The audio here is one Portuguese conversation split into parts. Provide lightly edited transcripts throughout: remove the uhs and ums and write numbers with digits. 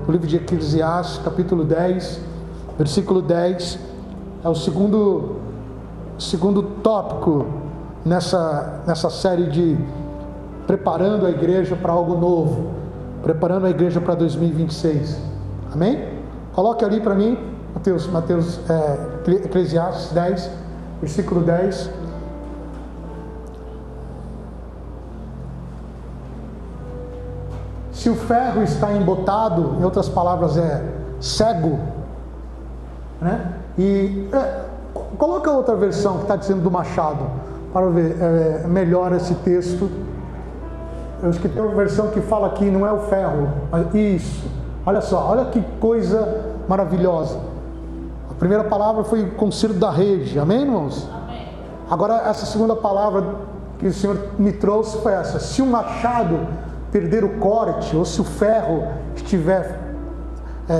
do livro de Eclesiastes, capítulo 10, versículo 10, é o segundo tópico nessa série de preparando a igreja para algo novo, preparando a igreja para 2026, amém? Coloque ali para mim, Eclesiastes 10, versículo 10. Se o ferro está embotado, em outras palavras cego, né? Coloca outra versão que está dizendo do machado, para ver melhor esse texto. Eu acho que tem uma versão que fala que não é o ferro, mas isso, olha só, olha que coisa maravilhosa. A primeira palavra foi o conselho da rede, amém, irmãos? Amém. Agora essa segunda palavra que o Senhor me trouxe foi essa: se o machado perder o corte, ou se o ferro estiver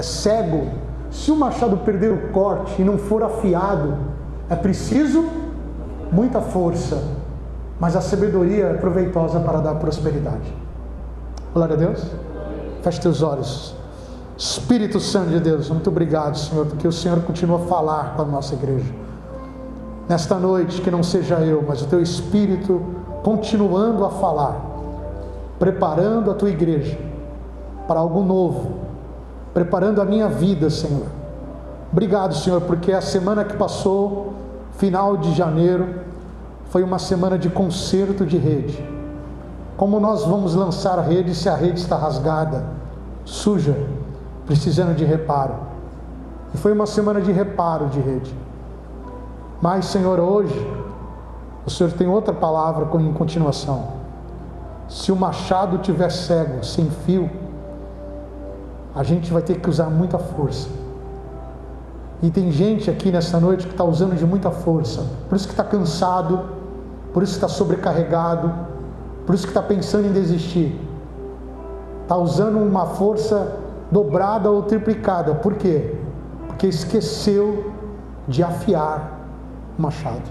cego, se o machado perder o corte e não for afiado, é preciso muita força, mas a sabedoria é proveitosa para dar prosperidade. Glória a Deus. Feche teus olhos. Espírito Santo de Deus, muito obrigado, Senhor, porque o Senhor continua a falar com a nossa igreja. Nesta noite, que não seja eu, mas o teu Espírito continuando a falar, preparando a tua igreja para algo novo, preparando a minha vida, Senhor. Obrigado, Senhor, porque a semana que passou, final de janeiro, foi uma semana de conserto de rede. Como nós vamos lançar a rede se a rede está rasgada, suja, precisando de reparo? E foi uma semana de reparo de rede. Mas, Senhor, hoje o Senhor tem outra palavra em continuação. Se o machado estiver cego, sem fio, a gente vai ter que usar muita força. E tem gente aqui nessa noite que está usando de muita força, por isso que está cansado, por isso que está sobrecarregado, por isso que está pensando em desistir. Está usando uma força dobrada ou triplicada. Por quê? Porque esqueceu de afiar o machado.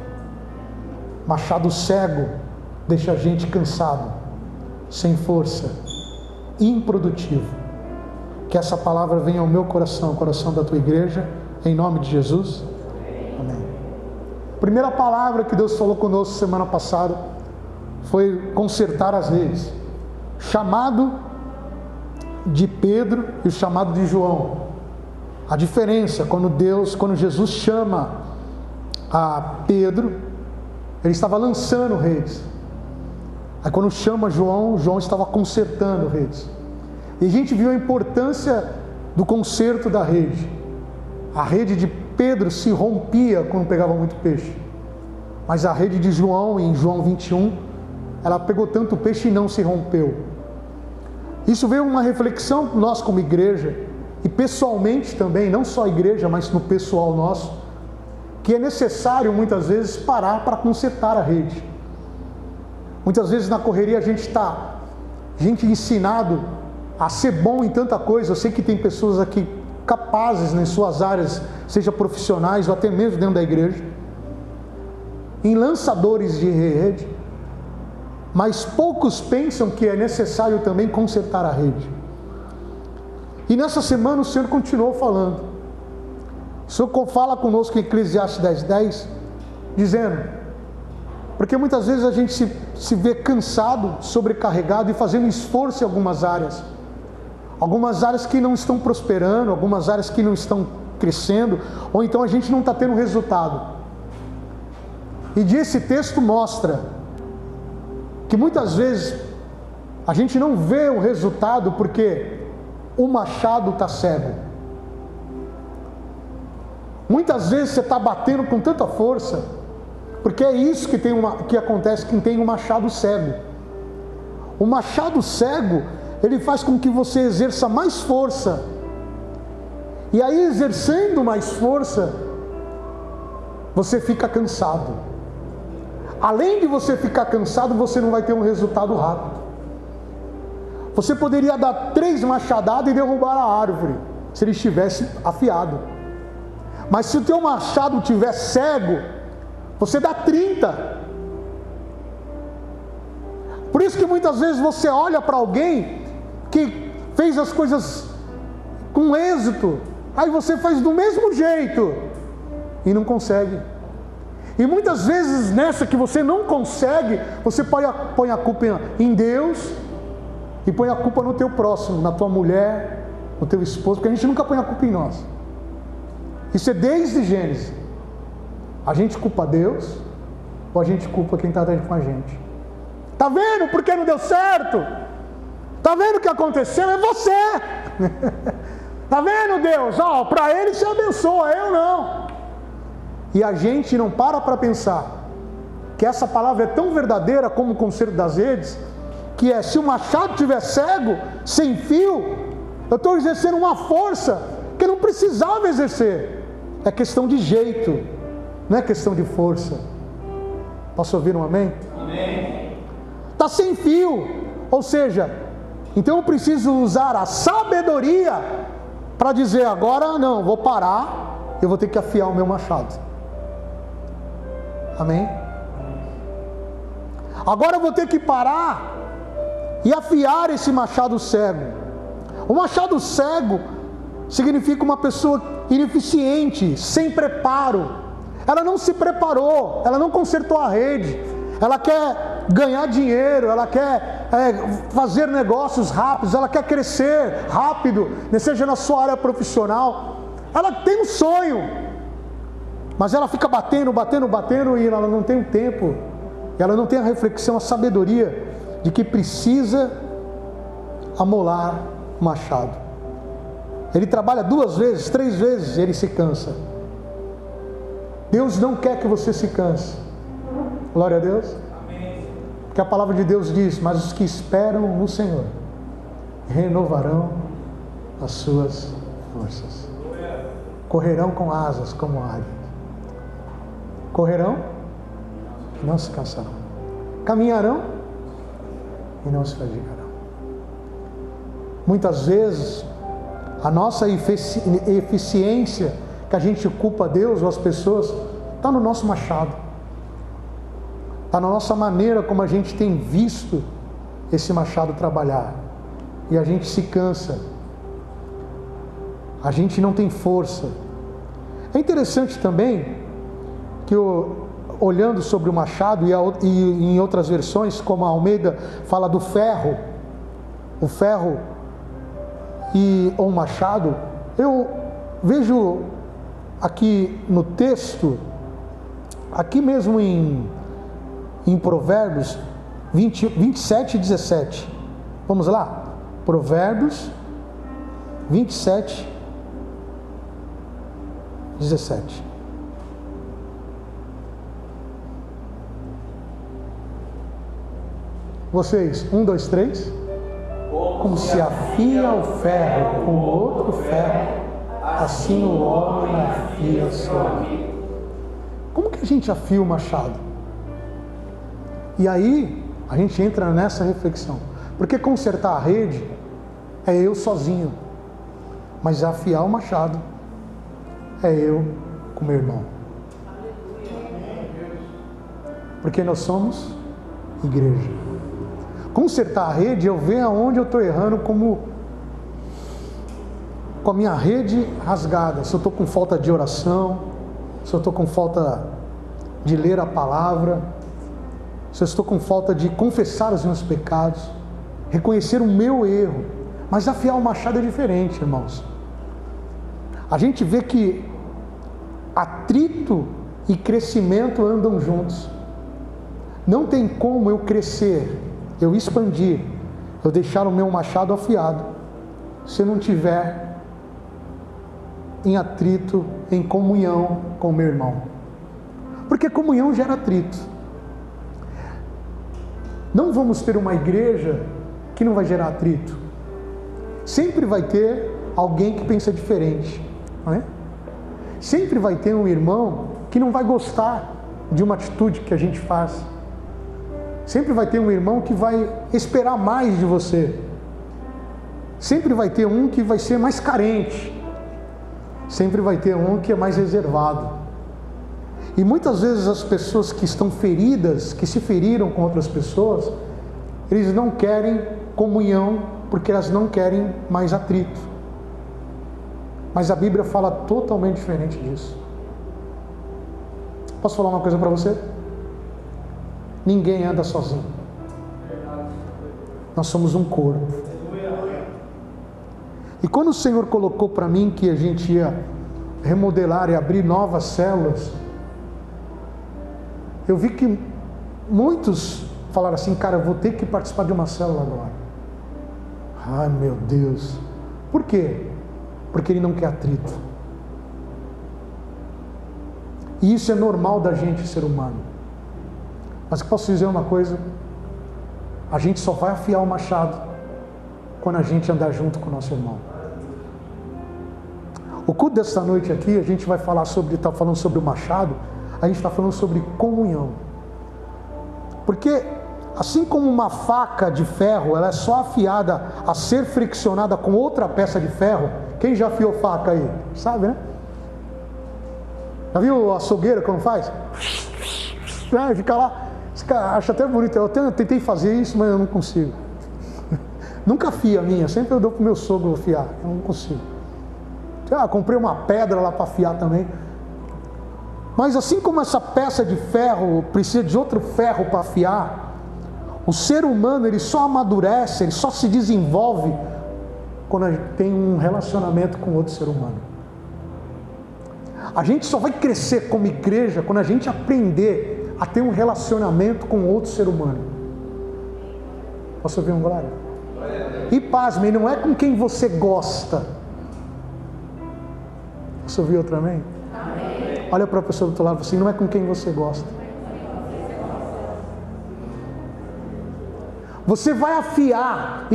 Machado cego deixa a gente cansado, sem força, improdutivo. Que essa palavra venha ao meu coração, ao coração da tua igreja, em nome de Jesus. Amém. Primeira palavra que Deus falou conosco semana passada foi consertar as redes. Chamado de Pedro e o chamado de João. A diferença, quando Jesus chama a Pedro, ele estava lançando redes. Aí quando chama João, João estava consertando redes. E a gente viu a importância do conserto da rede. A rede de Pedro se rompia quando pegava muito peixe. Mas a rede de João, em João 21, ela pegou tanto peixe e não se rompeu. Isso veio uma reflexão nós como igreja, e pessoalmente também, não só a igreja, mas no pessoal nosso, que é necessário muitas vezes parar para consertar a rede. Muitas vezes na correria a gente ensinado a ser bom em tanta coisa. Eu sei que tem pessoas aqui capazes nas suas áreas, seja profissionais ou até mesmo dentro da igreja, em lançadores de rede, mas poucos pensam que é necessário também consertar a rede. E nessa semana o Senhor continuou falando. O Senhor fala conosco em Eclesiastes 10:10, dizendo, porque muitas vezes a gente se vê cansado, sobrecarregado e fazendo esforço em algumas áreas que não estão prosperando, algumas áreas que não estão crescendo, ou então a gente não está tendo resultado. E esse texto mostra que muitas vezes a gente não vê o resultado porque o machado está cego. Muitas vezes você está batendo com tanta força, porque é isso que acontece quem tem um machado cego. O machado cego, ele faz com que você exerça mais força. E aí, exercendo mais força, você fica cansado. Além de você ficar cansado, você não vai ter um resultado rápido. Você poderia dar 3 machadadas e derrubar a árvore, se ele estivesse afiado. Mas se o teu machado estiver cego, você dá 30. Por isso que muitas vezes você olha para alguém que fez as coisas com êxito, aí você faz do mesmo jeito e não consegue. E muitas vezes nessa que você não consegue, você põe a culpa em Deus e põe a culpa no teu próximo, na tua mulher, no teu esposo, porque a gente nunca põe a culpa em nós. Isso é desde Gênesis. A gente culpa Deus ou a gente culpa quem está com a gente? Tá vendo por que não deu certo? Tá vendo o que aconteceu? É você. Tá vendo, Deus? Ó, para ele se abençoa, eu não. E a gente não para pensar que essa palavra é tão verdadeira como o conserto das redes, que é: se o machado estiver cego, sem fio, eu estou exercendo uma força que eu não precisava exercer. É questão de jeito, não é questão de força. Posso ouvir um amém? Amém. Está sem fio, ou seja, então eu preciso usar a sabedoria para dizer: agora não, vou parar, eu vou ter que afiar o meu machado. Amém? Agora eu vou ter que parar e afiar esse machado cego. O machado cego significa uma pessoa ineficiente, sem preparo. Ela não se preparou, ela não consertou a rede, ela quer ganhar dinheiro, ela quer fazer negócios rápidos, ela quer crescer rápido, seja na sua área profissional. Ela tem um sonho, mas ela fica batendo e ela não tem o tempo, ela não tem a reflexão, a sabedoria de que precisa amolar o machado. Ele trabalha 2 vezes, 3 vezes, ele se cansa. Deus não quer que você se canse. Glória a Deus. Amém. Porque a palavra de Deus diz: mas os que esperam no Senhor renovarão as suas forças. Correrão com asas como águia. Correrão e não se cansarão. Caminharão e não se fadigarão. Muitas vezes a nossa eficiência, que a gente culpa Deus ou as pessoas, está no nosso machado, está na nossa maneira como a gente tem visto esse machado trabalhar, e a gente se cansa, a gente não tem força. É interessante também que olhando sobre o machado, e em outras versões, como a Almeida fala do ferro, o ferro ou um machado, eu vejo aqui no texto, aqui mesmo em Provérbios 27 e 17. Vamos lá? Provérbios 27, 17. Vocês, 1, 2, 3. Como se afia o ferro com outro ferro, assim o homem afia o seu amigo. Como que a gente afia o machado? E aí a gente entra nessa reflexão, porque consertar a rede é eu sozinho, mas afiar o machado é eu com meu irmão, porque nós somos igreja. Consertar a rede, eu ver aonde eu estou errando, com a minha rede rasgada. Se eu estou com falta de oração, se eu estou com falta de ler a palavra, se eu estou com falta de confessar os meus pecados, reconhecer o meu erro. Mas afiar o machado é diferente, irmãos. A gente vê que atrito e crescimento andam juntos. Não tem como eu crescer, eu expandir, eu deixar o meu machado afiado, se eu não tiver em atrito, em comunhão com o meu irmão. Porque comunhão gera atrito. Não vamos ter uma igreja que não vai gerar atrito. Sempre vai ter alguém que pensa diferente, não é? Sempre vai ter um irmão que não vai gostar de uma atitude que a gente faz. Sempre vai ter um irmão que vai esperar mais de você. Sempre vai ter um que vai ser mais carente. Sempre vai ter um que é mais reservado. E muitas vezes as pessoas que estão feridas, que se feriram com outras pessoas, eles não querem comunhão porque elas não querem mais atrito. Mas a Bíblia fala totalmente diferente disso. Posso falar uma coisa para você? Ninguém anda sozinho. Nós somos um corpo. E quando o Senhor colocou para mim que a gente ia remodelar e abrir novas células, eu vi que muitos falaram assim: cara, eu vou ter que participar de uma célula agora. Ai meu Deus. Por quê? Porque ele não quer atrito. E isso é normal da gente, ser humano. Mas eu posso dizer uma coisa: a gente só vai afiar o machado quando a gente andar junto com o nosso irmão. O culto desta noite aqui, a gente vai falar sobre, está falando sobre o machado, a gente está falando sobre comunhão. Porque assim como uma faca de ferro, ela é só afiada a ser friccionada com outra peça de ferro. Quem já afiou faca aí? Sabe, né? Já viu o açougueiro como faz? Fica lá, acha até bonito. Eu tentei fazer isso, mas eu não consigo. Nunca afia a minha, sempre eu dou para o meu sogro afiar, eu não consigo. Comprei uma pedra lá para afiar também. Mas assim como essa peça de ferro precisa de outro ferro para afiar, o ser humano ele só amadurece, ele só se desenvolve quando a gente tem um relacionamento com outro ser humano. A gente só vai crescer como igreja quando a gente aprender a ter um relacionamento com outro ser humano. Posso ouvir um glória? E pasmem, não é com quem você gosta. Você ouviu outra amém? Amém. Olha para a pessoa do outro lado assim: não é com quem você gosta. Você vai afiar.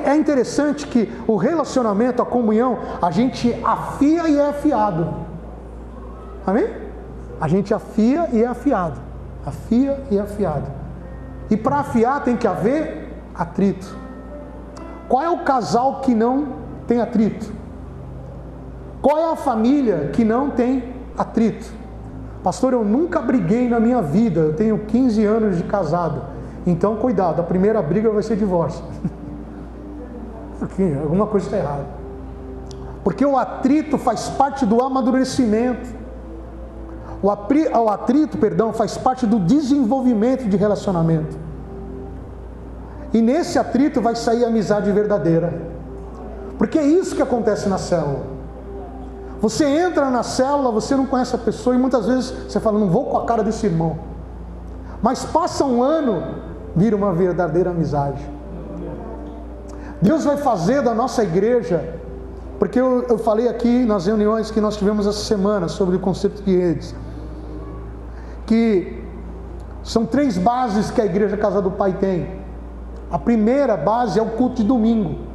É interessante que o relacionamento, a comunhão, a gente afia e é afiado. Amém? A gente afia e é afiado. Afia e é afiado. E para afiar tem que haver atrito. Qual é o casal que não tem atrito? Qual é a família que não tem atrito? Pastor, eu nunca briguei na minha vida, eu tenho 15 anos de casado. Então cuidado, a primeira briga vai ser divórcio. Alguma coisa está errada. Porque o atrito faz parte do amadurecimento. O atrito, faz parte do desenvolvimento de relacionamento. E nesse atrito vai sair a amizade verdadeira. Porque é isso que acontece na célula. Você entra na célula, você não conhece a pessoa e muitas vezes você fala: não vou com a cara desse irmão. Mas passa um ano, vira uma verdadeira amizade. Deus vai fazer da nossa igreja, porque eu falei aqui nas reuniões que nós tivemos essa semana sobre o conceito de redes, que são 3 bases que a igreja Casa do Pai tem. A primeira base é o culto de domingo.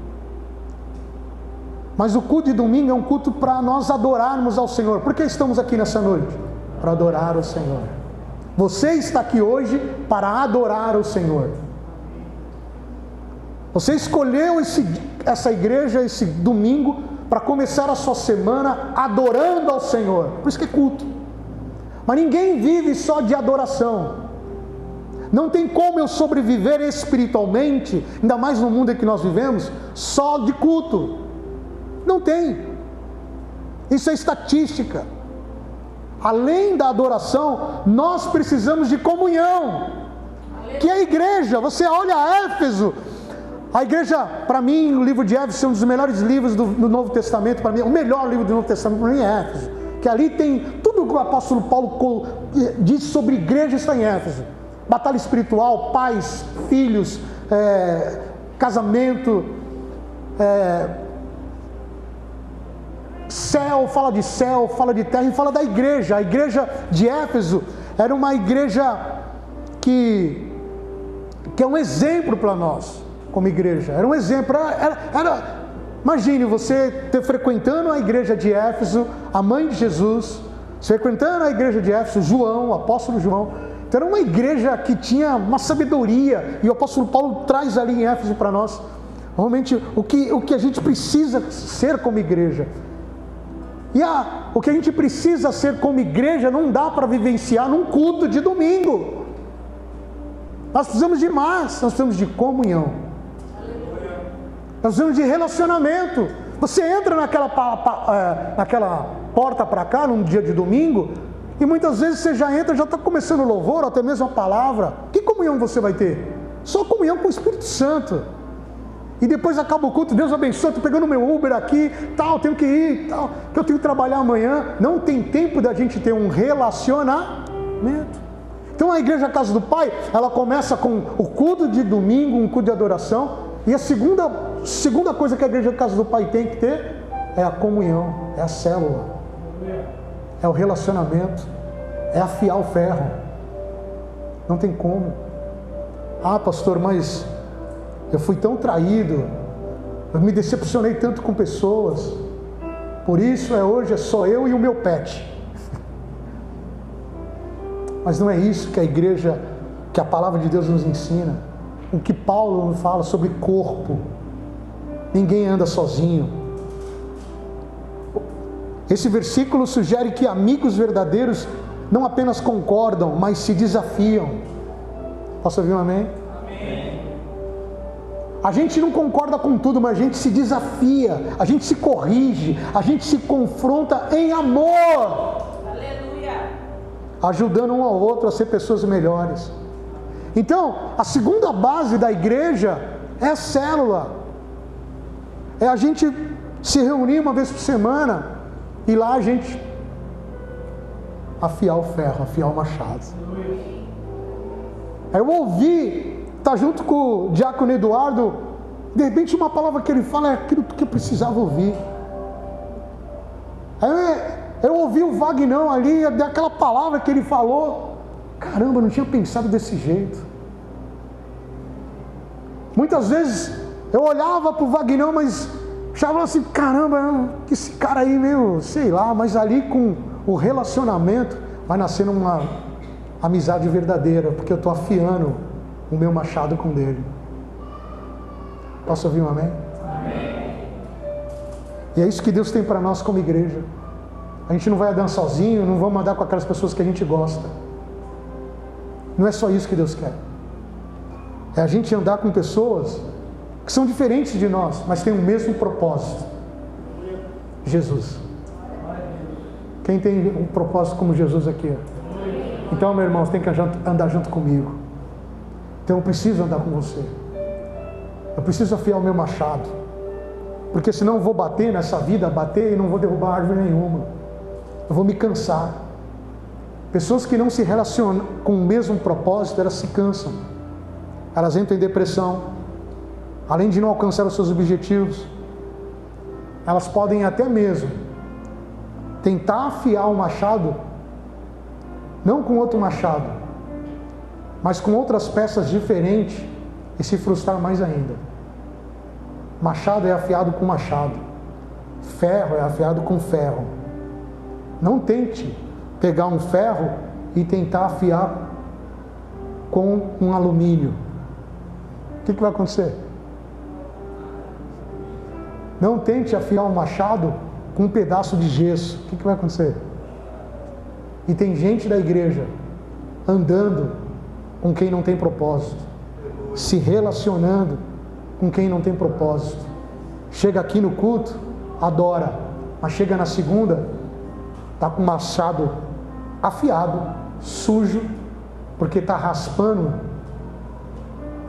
Mas o culto de domingo é um culto para nós adorarmos ao Senhor. Por que estamos aqui nessa noite? Para adorar o Senhor. Você está aqui hoje para adorar o Senhor. Você escolheu essa igreja, esse domingo, para começar a sua semana adorando ao Senhor. Por isso que é culto. Mas ninguém vive só de adoração. Não tem como eu sobreviver espiritualmente, ainda mais no mundo em que nós vivemos, só de culto. Não tem. Isso é estatística. Além da adoração, nós precisamos de comunhão, que é a igreja. Você olha Éfeso, a igreja, para mim, o livro de Éfeso é um dos melhores livros do Novo Testamento. Para mim, o melhor livro do Novo Testamento para mim é Éfeso, que ali tem tudo o que o apóstolo Paulo diz sobre igreja, está em Éfeso. Batalha espiritual, pais, filhos, casamento, céu, fala de terra e fala da igreja. A igreja de Éfeso era uma igreja que é um exemplo para nós, como igreja. Era um exemplo. Imagine você frequentando a igreja de Éfeso, a mãe de Jesus, frequentando a igreja de Éfeso, João, o apóstolo João. Então era uma igreja que tinha uma sabedoria, e o apóstolo Paulo traz ali em Éfeso para nós, realmente, o que a gente precisa ser como igreja. E o que a gente precisa ser como igreja não dá para vivenciar num culto de domingo. Nós precisamos de mais, nós precisamos de comunhão. Nós precisamos de relacionamento. Você entra naquela porta para cá, num dia de domingo, e muitas vezes você já entra, já está começando o louvor, até mesmo a palavra. Que comunhão você vai ter? Só comunhão com o Espírito Santo. E depois acaba o culto, Deus abençoe, estou pegando meu Uber aqui, tal, tenho que ir, tal, que eu tenho que trabalhar amanhã. Não tem tempo da gente ter um relacionamento. Então a igreja Casa do Pai, ela começa com o culto de domingo, um culto de adoração. E a segunda coisa que a igreja Casa do Pai tem que ter é a comunhão, é a célula, é o relacionamento, é afiar o ferro. Não tem como. Ah, pastor, mas eu fui tão traído, eu me decepcionei tanto com pessoas, por isso hoje é só eu e o meu pet. Mas não é isso que a igreja, que a palavra de Deus nos ensina. O que Paulo fala sobre corpo. Ninguém anda sozinho. Esse versículo sugere que amigos verdadeiros não apenas concordam, mas se desafiam. Posso ouvir um amém? Amém. A gente não concorda com tudo, mas a gente se desafia, a gente se corrige, a gente se confronta em amor. Aleluia. Ajudando um ao outro a ser pessoas melhores. Então, a segunda base da igreja é a célula. É a gente se reunir uma vez por semana e lá a gente afiar o ferro, afiar o machado. Aí eu ouvi, tá junto com o diácono Eduardo, de repente uma palavra que ele fala é aquilo que eu precisava ouvir. Aí eu ouvi o Vagnão ali, daquela palavra que ele falou, caramba, eu não tinha pensado desse jeito. Muitas vezes eu olhava para o Vagnão, mas achava assim, caramba, que esse cara aí meio, sei lá, mas ali com o relacionamento vai nascendo uma amizade verdadeira, porque eu estou afiando o meu machado com o dele. Posso ouvir um amém? Amém. E é isso que Deus tem para nós como igreja. A gente não vai andar sozinho, não vamos andar com aquelas pessoas que a gente gosta. Não é só isso que Deus quer. É a gente andar com pessoas que são diferentes de nós, mas têm o mesmo propósito. Jesus. Quem tem um propósito como Jesus aqui? Então, meu irmão, você tem que andar junto comigo. Então eu preciso andar com você. Eu preciso afiar o meu machado. Porque senão eu vou bater nessa vida, bater e não vou derrubar árvore nenhuma. Eu vou me cansar. Pessoas que não se relacionam com o mesmo propósito, elas se cansam. Elas entram em depressão. Além de não alcançar os seus objetivos, elas podem até mesmo tentar afiar o machado, não com outro machado, mas com outras peças diferentes e se frustrar mais ainda. Machado é afiado com machado, ferro é afiado com ferro. Não tente pegar um ferro e tentar afiar com um alumínio. O que vai acontecer? Não tente afiar um machado com um pedaço de gesso. O que vai acontecer? E tem gente da igreja andando com quem não tem propósito, se relacionando com quem não tem propósito. Chega aqui no culto, adora, mas chega na segunda, está com o machado afiado, sujo, porque está raspando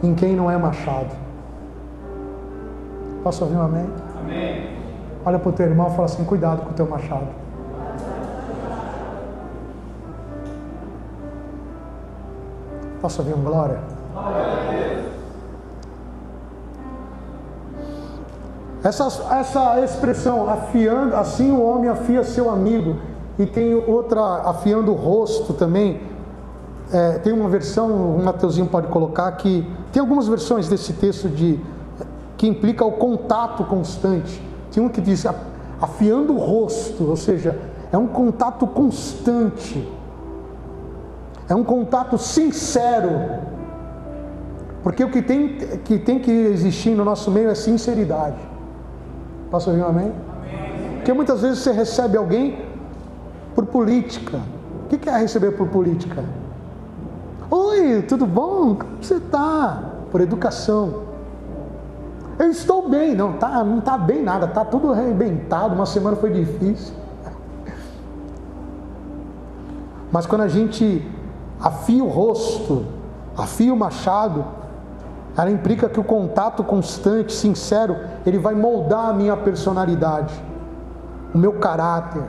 em quem não é machado. Posso ouvir um amém? Amém. Olha para o teu irmão e fala assim, cuidado com o teu machado. Posso ouvir um glória? Essa expressão, afiando, assim o homem afia seu amigo, e tem outra, afiando o rosto também. Tem uma versão, o Mateuzinho pode colocar, que tem algumas versões desse texto que implica o contato constante. Tem um que diz afiando o rosto, ou seja, é um contato constante, é um contato sincero, porque o que tem que existir no nosso meio é sinceridade. Posso ouvir um amém? Amém. Porque muitas vezes você recebe alguém por política. O que é receber por política? Oi, tudo bom? Como você está? Por educação. eu estou bem. Não está bem nada, está tudo arrebentado, uma semana foi difícil. Mas quando a gente afia o rosto, afia o machado, ela implica que o contato constante, sincero, ele vai moldar a minha personalidade, o meu caráter,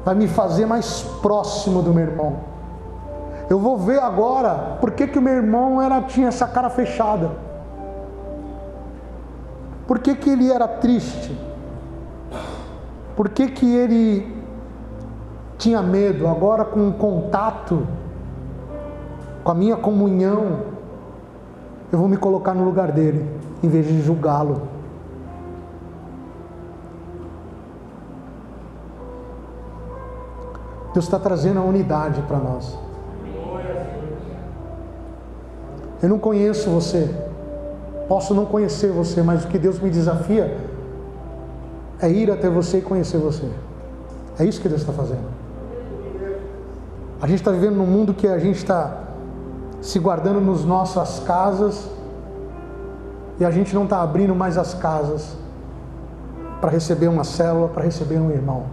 vai me fazer mais próximo do meu irmão. Eu vou ver agora por que o meu irmão tinha essa cara fechada, por que ele era triste, por que ele tinha medo. Agora, com o contato, com a minha comunhão, eu vou me colocar no lugar dele, em vez de julgá-lo. Deus está trazendo a unidade para nós. Eu não conheço você, posso não conhecer você, mas o que Deus me desafia é ir até você e conhecer você. É isso que Deus está fazendo. A gente está vivendo num mundo que a gente está se guardando nas nossas casas e a gente não está abrindo mais as casas para receber uma célula, para receber um irmão.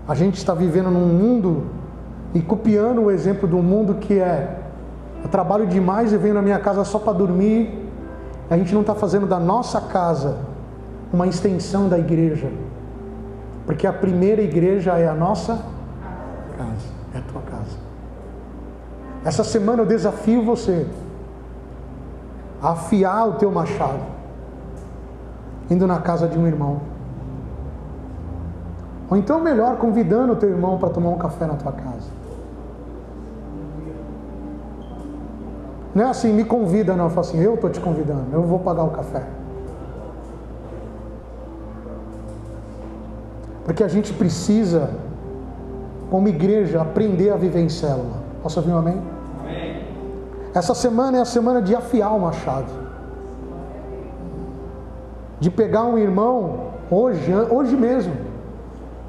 A gente está vivendo num mundo e copiando o exemplo do mundo que eu trabalho demais e venho na minha casa só para dormir. A gente não está fazendo da nossa casa uma extensão da igreja, porque a primeira igreja é a nossa casa, é a tua casa. Essa semana eu desafio você a afiar o teu machado, indo na casa de um irmão, ou então melhor, convidando o teu irmão para tomar um café na tua casa. Não é assim, me convida não, eu falo assim, eu estou te convidando, eu vou pagar o café. Porque a gente precisa, como igreja, aprender a viver em célula. Posso ouvir um amém? Amém. Essa semana é a semana de afiar o machado. De pegar um irmão, hoje mesmo,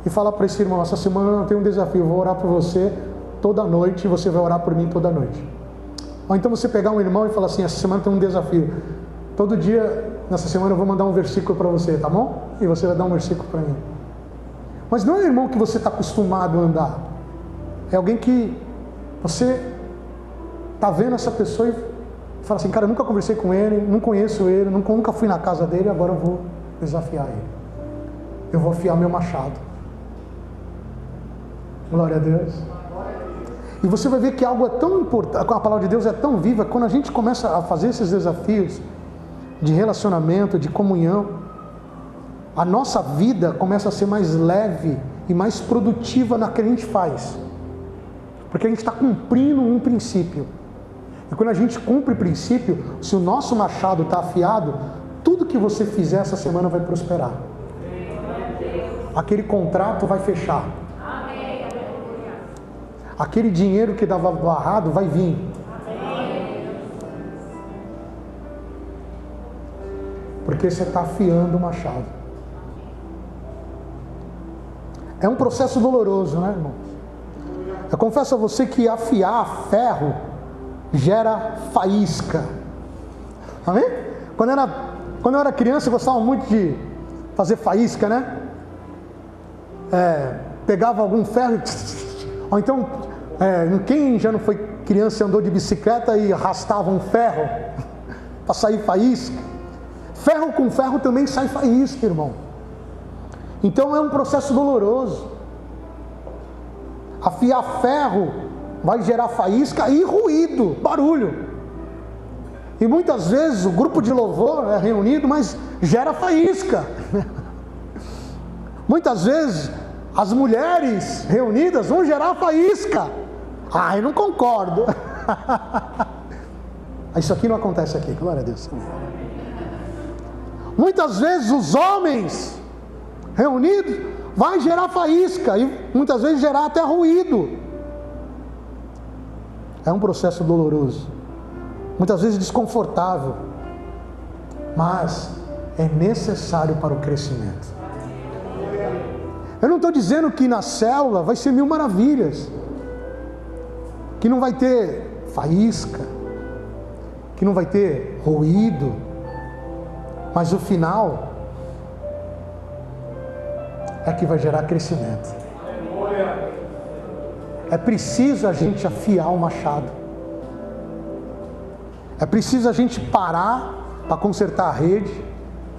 e falar para esse irmão, essa semana eu tenho um desafio, eu vou orar por você toda noite e você vai orar por mim toda noite. Ou então você pegar um irmão e falar assim, essa semana tem um desafio, todo dia, nessa semana eu vou mandar um versículo para você, tá bom? E você vai dar um versículo para mim. Mas não é um irmão que você está acostumado a andar, é alguém que você está vendo essa pessoa e fala assim, cara, eu nunca conversei com ele, não conheço ele, nunca fui na casa dele, agora eu vou desafiar ele, eu vou afiar meu machado. Glória a Deus. E você vai ver que algo é tão importante, a palavra de Deus é tão viva, quando a gente começa a fazer esses desafios de relacionamento, de comunhão, a nossa vida começa a ser mais leve e mais produtiva na que a gente faz, porque a gente está cumprindo um princípio. E quando a gente cumpre o princípio, se o nosso machado está afiado, tudo que você fizer essa semana vai prosperar, aquele contrato vai fechar, aquele dinheiro que dava barrado vai vir. Porque você está afiando o machado. É um processo doloroso, né, irmãos? Eu confesso a você que afiar ferro gera faísca. Amém? Quando eu era criança, eu gostava muito de fazer faísca, né? Pegava algum ferro e... Ou então, quem já não foi criança e andou de bicicleta e arrastava um ferro para sair faísca? Ferro com ferro também sai faísca, irmão. Então é um processo doloroso. Afiar ferro vai gerar faísca e ruído, barulho. E muitas vezes o grupo de louvor é reunido, mas gera faísca. Muitas vezes as mulheres reunidas vão gerar faísca. Eu não concordo. Isso aqui não acontece aqui, glória a Deus. Muitas vezes os homens reunidos vai gerar faísca e muitas vezes gerar até ruído. É um processo doloroso, muitas vezes desconfortável, mas é necessário para o crescimento. Eu não estou dizendo que na célula vai ser mil maravilhas, que não vai ter faísca, que não vai ter ruído, mas o final é que vai gerar crescimento. É preciso a gente afiar o machado. É preciso a gente parar para consertar a rede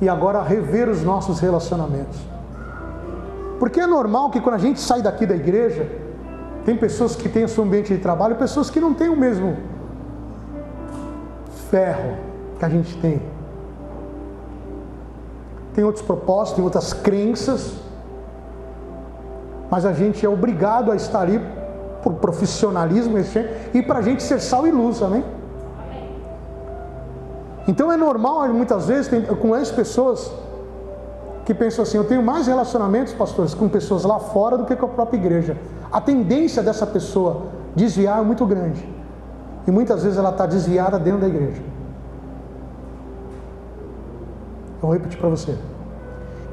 e agora rever os nossos relacionamentos. Porque é normal que quando a gente sai daqui da igreja, tem pessoas que têm o seu ambiente de trabalho e pessoas que não têm o mesmo ferro que a gente tem. Tem outros propósitos, tem outras crenças, mas a gente é obrigado a estar ali por profissionalismo e para a gente ser sal e luz, amém? Então é normal, muitas vezes, com as pessoas que pensam assim, eu tenho mais relacionamentos, pastores, com pessoas lá fora do que com a própria igreja. A tendência dessa pessoa desviar é muito grande. E muitas vezes ela está desviada dentro da igreja. Eu vou repetir para você.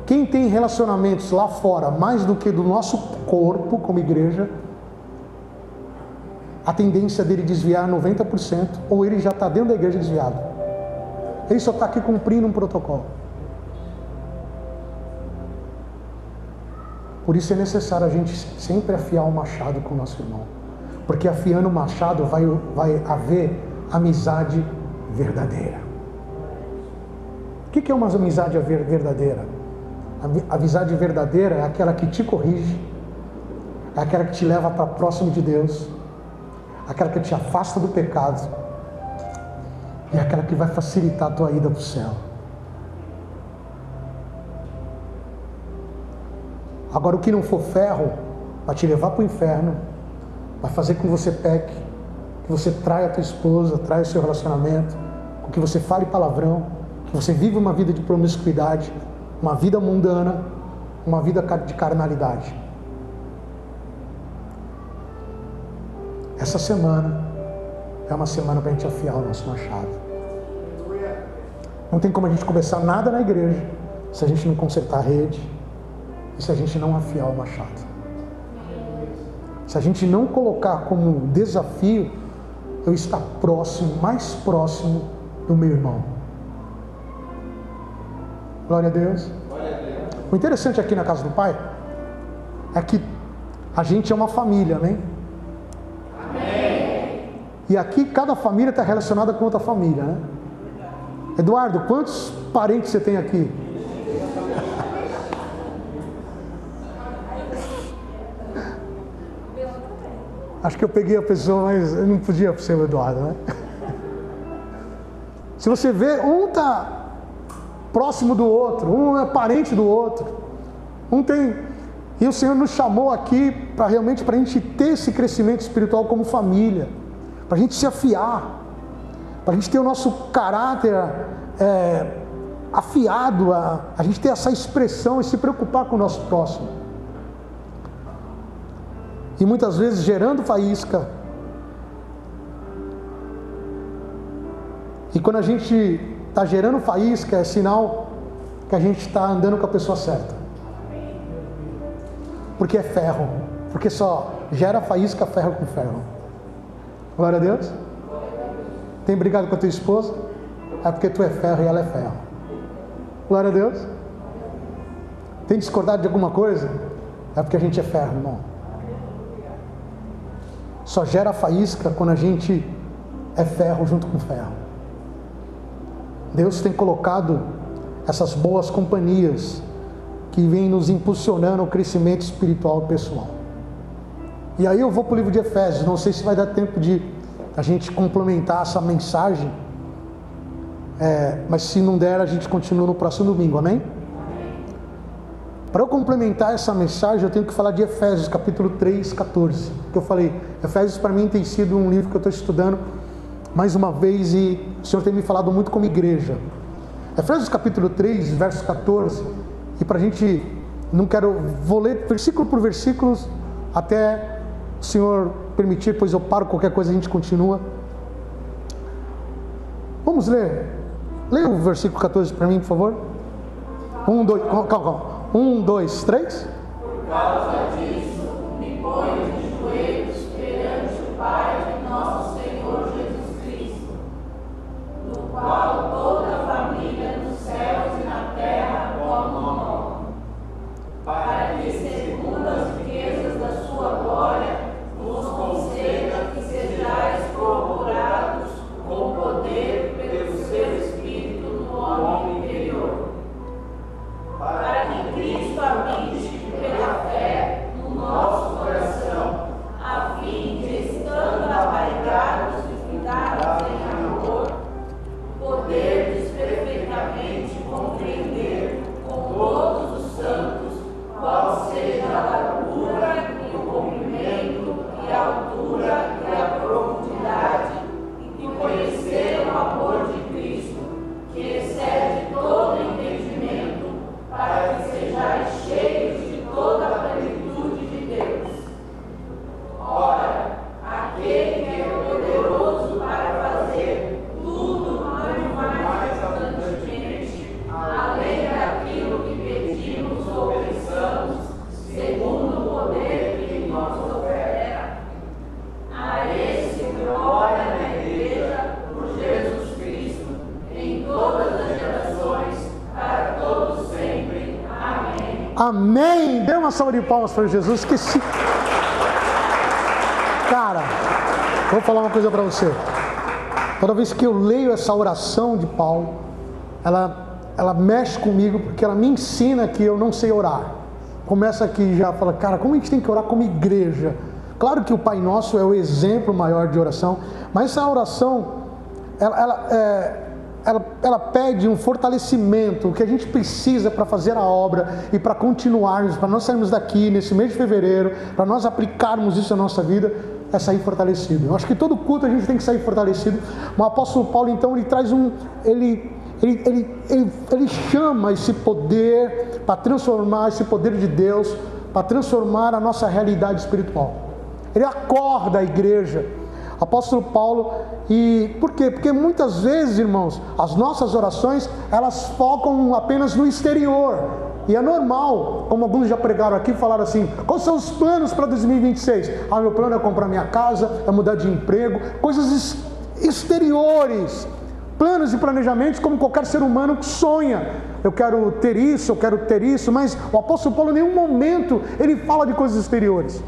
Quem tem relacionamentos lá fora, mais do que do nosso corpo como igreja, a tendência dele desviar 90%, ou ele já está dentro da igreja desviado. Ele só está aqui cumprindo um protocolo. Por isso é necessário a gente sempre afiar o machado com o nosso irmão. Porque afiando o machado vai haver amizade verdadeira. O que é uma amizade verdadeira? A amizade verdadeira é aquela que te corrige, é aquela que te leva para próximo de Deus, aquela que te afasta do pecado e aquela que vai facilitar a tua ida para o céu. Agora, o que não for ferro vai te levar para o inferno, vai fazer com que você peque, que você traia a tua esposa, traia o seu relacionamento, com que você fale palavrão, que você viva uma vida de promiscuidade, uma vida mundana, uma vida de carnalidade. Essa semana é uma semana para a gente afiar o nosso machado. Não tem como a gente começar nada na igreja se a gente não consertar a rede e se a gente não afiar o machado. Se a gente não colocar como desafio eu estar próximo, mais próximo do meu irmão. Glória a Deus. O interessante aqui na casa do Pai é que a gente é uma família, amém? Amém. E aqui cada família está relacionada com outra família, né? Eduardo, quantos parentes você tem aqui? Acho que eu peguei a pessoa, mas eu não podia ser o Eduardo, né? Se você vê, um está próximo do outro, um é parente do outro, um tem... E o Senhor nos chamou aqui para realmente para a gente ter esse crescimento espiritual como família, para a gente se afiar, para a gente ter o nosso caráter afiado, a gente ter essa expressão e se preocupar com o nosso próximo. E muitas vezes gerando faísca. E quando a gente está gerando faísca, é sinal que a gente está andando com a pessoa certa. Porque é ferro. Porque só gera faísca, ferro com ferro. Glória a Deus. Tem brigado com a tua esposa? É porque tu é ferro e ela é ferro. Glória a Deus. Tem discordado de alguma coisa? É porque a gente é ferro, irmão. Só gera faísca quando a gente é ferro junto com ferro. Deus tem colocado essas boas companhias que vêm nos impulsionando o crescimento espiritual e pessoal. E aí eu vou para o livro de Efésios. Não sei se vai dar tempo de a gente complementar essa mensagem, mas se não der, a gente continua no próximo domingo, amém? Para eu complementar essa mensagem, eu tenho que falar de Efésios, capítulo 3, 14. Que eu falei, Efésios para mim tem sido um livro que eu estou estudando mais uma vez e o Senhor tem me falado muito como igreja. Efésios capítulo 3, verso 14. E para a gente, vou ler versículo por versículo até o Senhor permitir, pois eu paro, qualquer coisa a gente continua. Vamos ler. Leia o versículo 14 para mim, por favor. 1, 2, calma. 1, 2, 3. Por causa disso, me ponho de joelhos perante o Pai de nosso Senhor Jesus Cristo, Amém! Dê uma salva de palmas para Jesus. Cara, vou falar uma coisa para você. Toda vez que eu leio essa oração de Paulo, ela mexe comigo, porque ela me ensina que eu não sei orar. Começa aqui e já fala, cara, como a gente tem que orar como igreja? Claro que o Pai Nosso é o exemplo maior de oração, mas essa oração, ela pede um fortalecimento, o que a gente precisa para fazer a obra e para continuarmos, para nós sairmos daqui nesse mês de fevereiro, para nós aplicarmos isso na nossa vida, é sair fortalecido. Eu acho que todo culto a gente tem que sair fortalecido. O apóstolo Paulo, então, ele traz ele chama esse poder para transformar, esse poder de Deus, para transformar a nossa realidade espiritual. Ele acorda a igreja, apóstolo Paulo, e por quê? Porque muitas vezes, irmãos, as nossas orações, elas focam apenas no exterior, e é normal, como alguns já pregaram aqui, falaram assim, quais são os planos para 2026? Meu plano é comprar minha casa, é mudar de emprego, coisas exteriores, planos e planejamentos como qualquer ser humano sonha. Eu quero ter isso, mas o apóstolo Paulo em nenhum momento ele fala de coisas exteriores.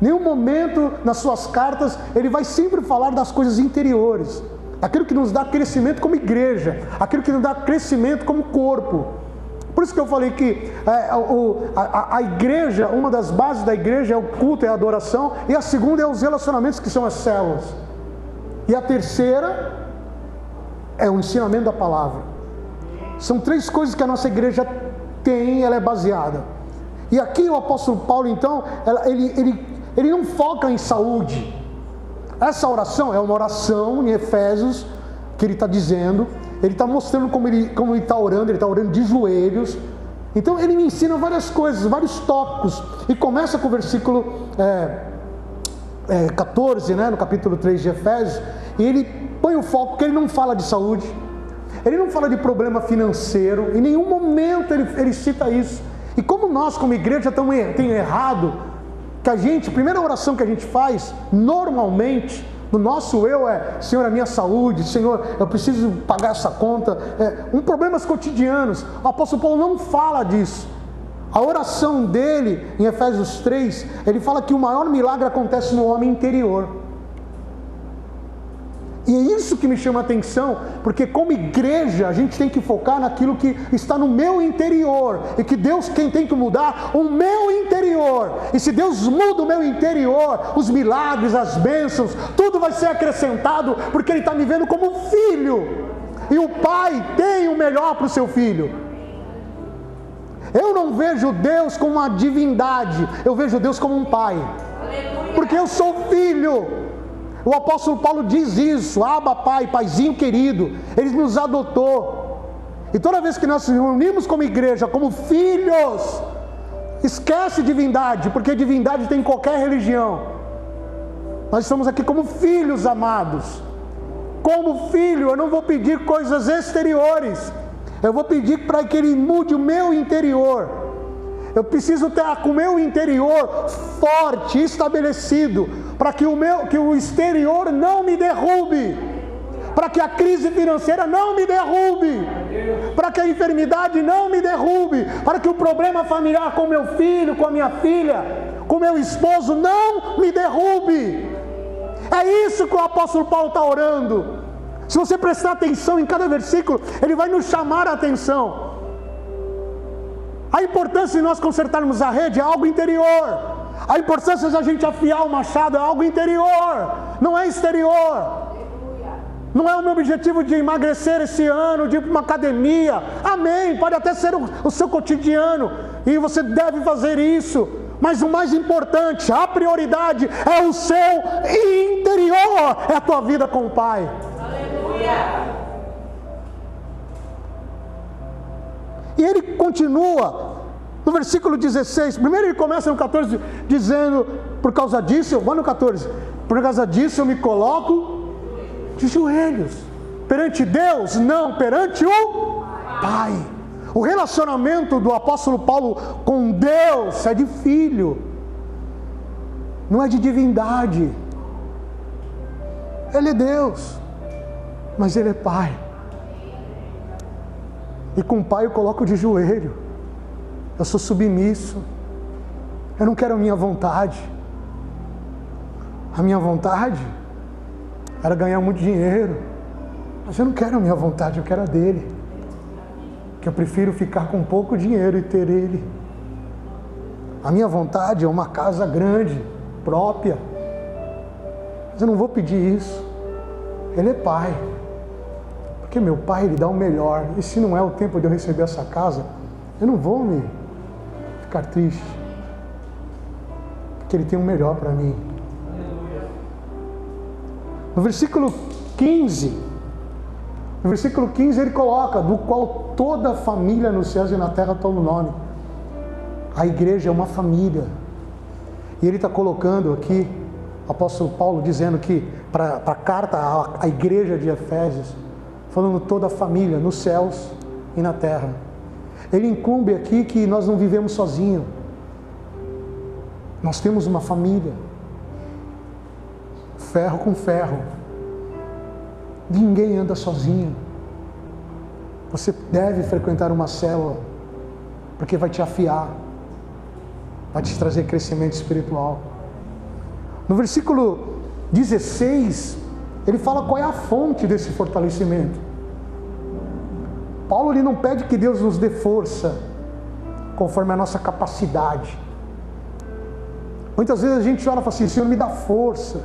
Nenhum momento nas suas cartas ele vai sempre falar das coisas interiores, aquilo que nos dá crescimento como igreja, aquilo que nos dá crescimento como corpo. Por isso que eu falei que a igreja, uma das bases da igreja é o culto, é a adoração, e a segunda é os relacionamentos, que são as células, e a terceira é o ensinamento da palavra. São três coisas que a nossa igreja tem, ela é baseada. E aqui o apóstolo Paulo, então, ele não foca em saúde. Essa oração é uma oração em Efésios, que ele está dizendo, ele está mostrando como ele está orando, ele está orando de joelhos. Então ele me ensina várias coisas, vários tópicos, e começa com o versículo 14, né, no capítulo 3 de Efésios, e ele põe o foco, porque ele não fala de saúde, ele não fala de problema financeiro, em nenhum momento ele cita isso. E como nós como igreja temos errado, que a primeira oração que a gente faz, normalmente, no nosso eu Senhor, a minha saúde, Senhor, eu preciso pagar essa conta, problemas cotidianos. O apóstolo Paulo não fala disso. A oração dele, em Efésios 3, ele fala que o maior milagre acontece no homem interior. E é isso que me chama a atenção, porque como igreja a gente tem que focar naquilo que está no meu interior, e que Deus quem tem que mudar o meu interior. E se Deus muda o meu interior, os milagres, as bênçãos, tudo vai ser acrescentado, porque Ele está me vendo como filho, e o pai tem o melhor para o seu filho. Eu não vejo Deus como uma divindade, eu vejo Deus como um pai, porque eu sou filho. O apóstolo Paulo diz isso, Abba Pai, Paizinho querido, Ele nos adotou. E toda vez que nós nos reunimos como igreja, como filhos, esquece divindade, porque divindade tem em qualquer religião. Nós estamos aqui como filhos amados. Como filho, eu não vou pedir coisas exteriores, eu vou pedir para que Ele mude o meu interior. Eu preciso ter com o meu interior forte, estabelecido, para que o exterior não me derrube, para que a crise financeira não me derrube, para que a enfermidade não me derrube, para que o problema familiar com meu filho, com a minha filha, com meu esposo não me derrube. É isso que o apóstolo Paulo está orando. Se você prestar atenção em cada versículo, ele vai nos chamar a atenção. A importância de nós consertarmos a rede é algo interior. A importância de a gente afiar o machado é algo interior, não é exterior. Não é o meu objetivo de emagrecer esse ano, de ir para uma academia. Amém, pode até ser o seu cotidiano, e você deve fazer isso. Mas o mais importante, a prioridade é o seu interior, é a tua vida com o Pai. Aleluia. E ele continua no versículo 16. Primeiro ele começa no 14 dizendo, por causa disso, vou no 14, por causa disso eu me coloco de joelhos perante Deus, não, perante o Pai. O relacionamento do apóstolo Paulo com Deus é de filho, não é de divindade. Ele é Deus, mas Ele é Pai. E com o Pai eu coloco de joelho. Eu sou submisso. Eu não quero a minha vontade. A minha vontade era ganhar muito dinheiro. Mas eu não quero a minha vontade, eu quero a dele. Que eu prefiro ficar com pouco dinheiro e ter ele. A minha vontade é uma casa grande, própria. Mas eu não vou pedir isso. Ele é pai. Porque meu pai, ele dá o melhor. E se não é o tempo de eu receber essa casa, eu não vou me ficar triste. Porque ele tem o melhor para mim. No versículo 15, ele coloca: do qual toda a família nos céus e na terra toma o nome. A igreja é uma família. E ele está colocando aqui, o apóstolo Paulo dizendo que, para a carta à igreja de Efésios, falando toda a família, nos céus e na terra. Ele incumbe aqui que nós não vivemos sozinhos. Nós temos uma família. Ferro com ferro. Ninguém anda sozinho. Você deve frequentar uma célula, porque vai te afiar, vai te trazer crescimento espiritual. No versículo 16, ele fala qual é a fonte desse fortalecimento. Paulo, ele não pede que Deus nos dê força conforme a nossa capacidade. Muitas vezes a gente ora e fala assim: Senhor, me dá força,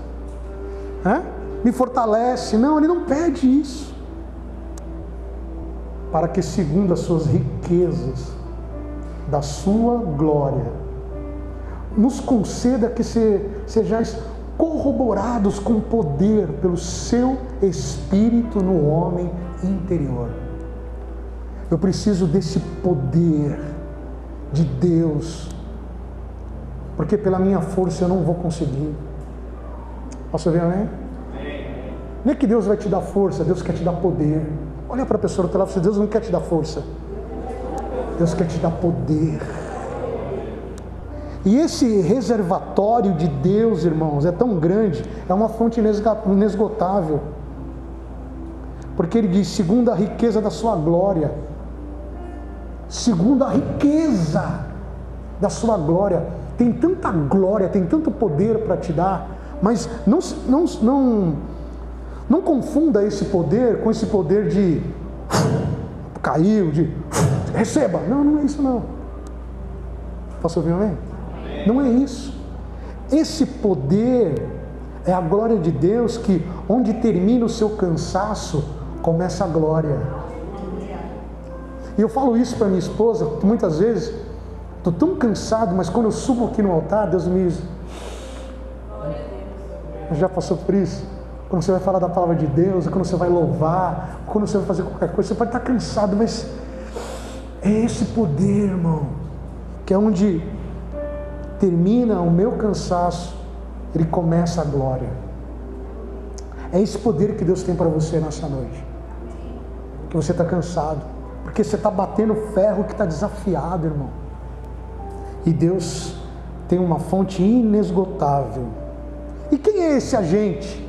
me fortalece. Não, ele não pede isso. Para que, segundo as suas riquezas da sua glória, nos conceda que sejais corroborados com poder pelo seu Espírito no homem interior. Eu preciso desse poder de Deus, porque pela minha força eu não vou conseguir. Posso ouvir amém? Não é que Deus vai te dar força, Deus quer te dar poder. Olha para a pessoa do teu lado e diz: Deus não quer te dar força, Deus quer te dar poder. E esse reservatório de Deus, irmãos, é tão grande, é uma fonte inesgotável. Porque ele diz: segundo a riqueza da sua glória. Segundo a riqueza da sua glória. Tem tanta glória, tem tanto poder para te dar, mas não confunda esse poder com esse poder de caiu, de receba. Não é isso não. Posso ouvir amém? Não é isso. Esse poder é a glória de Deus, que onde termina o seu cansaço, começa a glória. E eu falo isso para minha esposa, porque muitas vezes estou tão cansado, mas quando eu subo aqui no altar, Deus me diz: já passou por isso? Quando você vai falar da palavra de Deus, quando você vai louvar, quando você vai fazer qualquer coisa, você pode estar cansado, mas é esse poder, irmão, que é onde termina o meu cansaço, ele começa a glória. É esse poder que Deus tem para você nessa noite. Que você está cansado, porque você está batendo ferro que está desafiado, irmão. E Deus tem uma fonte inesgotável. E quem é esse agente?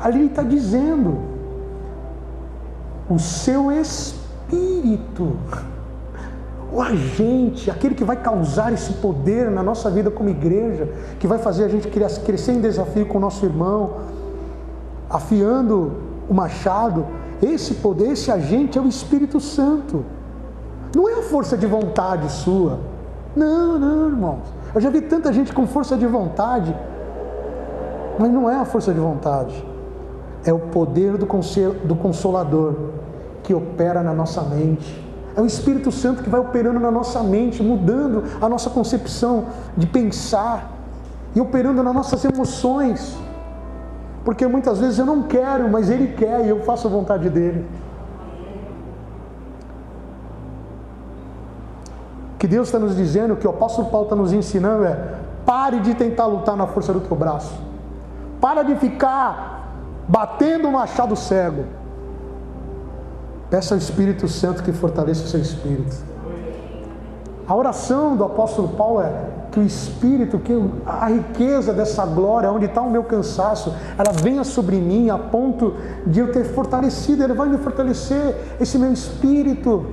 Ali ele está dizendo: o seu Espírito. O agente, aquele que vai causar esse poder na nossa vida como igreja, que vai fazer a gente crescer em desafio com o nosso irmão, afiando o machado. Esse poder, esse agente é o Espírito Santo. Não é a força de vontade sua. Não, irmãos. Eu já vi tanta gente com força de vontade, mas não é a força de vontade. É o poder do Consolador que opera na nossa mente. É o Espírito Santo que vai operando na nossa mente, mudando a nossa concepção de pensar e operando nas nossas emoções. Porque muitas vezes eu não quero, mas Ele quer e eu faço a vontade dEle. O que Deus está nos dizendo, o que o apóstolo Paulo está nos ensinando é: pare de tentar lutar na força do teu braço. Para de ficar batendo o machado cego. Peça ao Espírito Santo que fortaleça o seu espírito. A oração do apóstolo Paulo é que o Espírito, que a riqueza dessa glória, onde está o meu cansaço, ela venha sobre mim a ponto de eu ter fortalecido. Ele vai me fortalecer, esse meu espírito.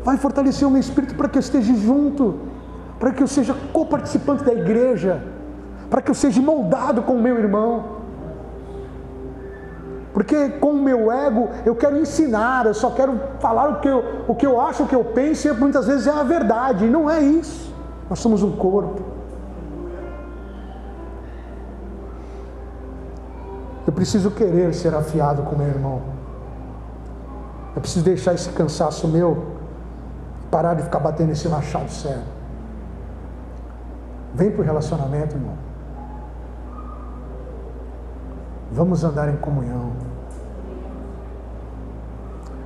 vai fortalecer o meu espírito para que eu esteja junto, para que eu seja coparticipante da igreja, para que eu seja moldado com o meu irmão. Porque com o meu ego eu quero ensinar, eu só quero falar o que eu acho, o que eu penso, e muitas vezes é a verdade, e não é isso. Nós somos um corpo. Eu preciso querer ser afiado com o meu irmão. Eu preciso deixar esse cansaço meu e parar de ficar batendo esse machado cego. Vem para o relacionamento, irmão. Vamos andar em comunhão.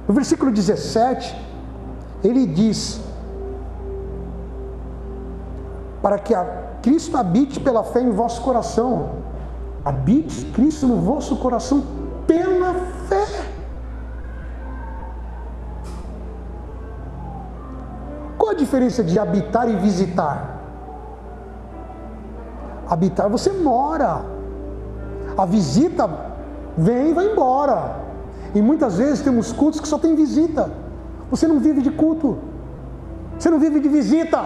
No versículo 17, ele diz: para que Cristo habite pela fé em vosso coração. Habite Cristo no vosso coração pela fé. Qual a diferença de habitar e visitar? Habitar, você mora. A visita vem e vai embora. E muitas vezes temos cultos que só tem visita. Você não vive de culto. Você não vive de visita.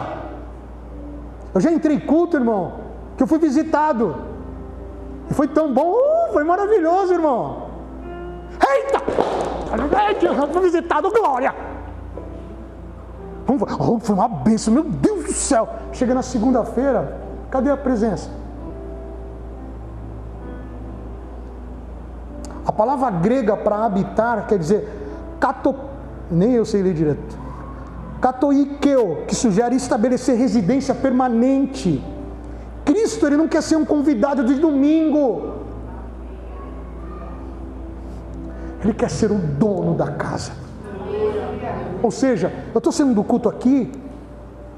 Eu já entrei em culto, irmão, que eu fui visitado. E foi tão bom, foi maravilhoso, irmão. Eita! Eu fui visitado, glória! Foi uma bênção, meu Deus do céu! Chega na segunda-feira, cadê a presença? A palavra grega para habitar quer dizer nem eu sei ler direito. Katoikeo, que sugere estabelecer residência permanente. Cristo, ele não quer ser um convidado de domingo. Ele quer ser o dono da casa. Ou seja, eu estou sendo do culto aqui,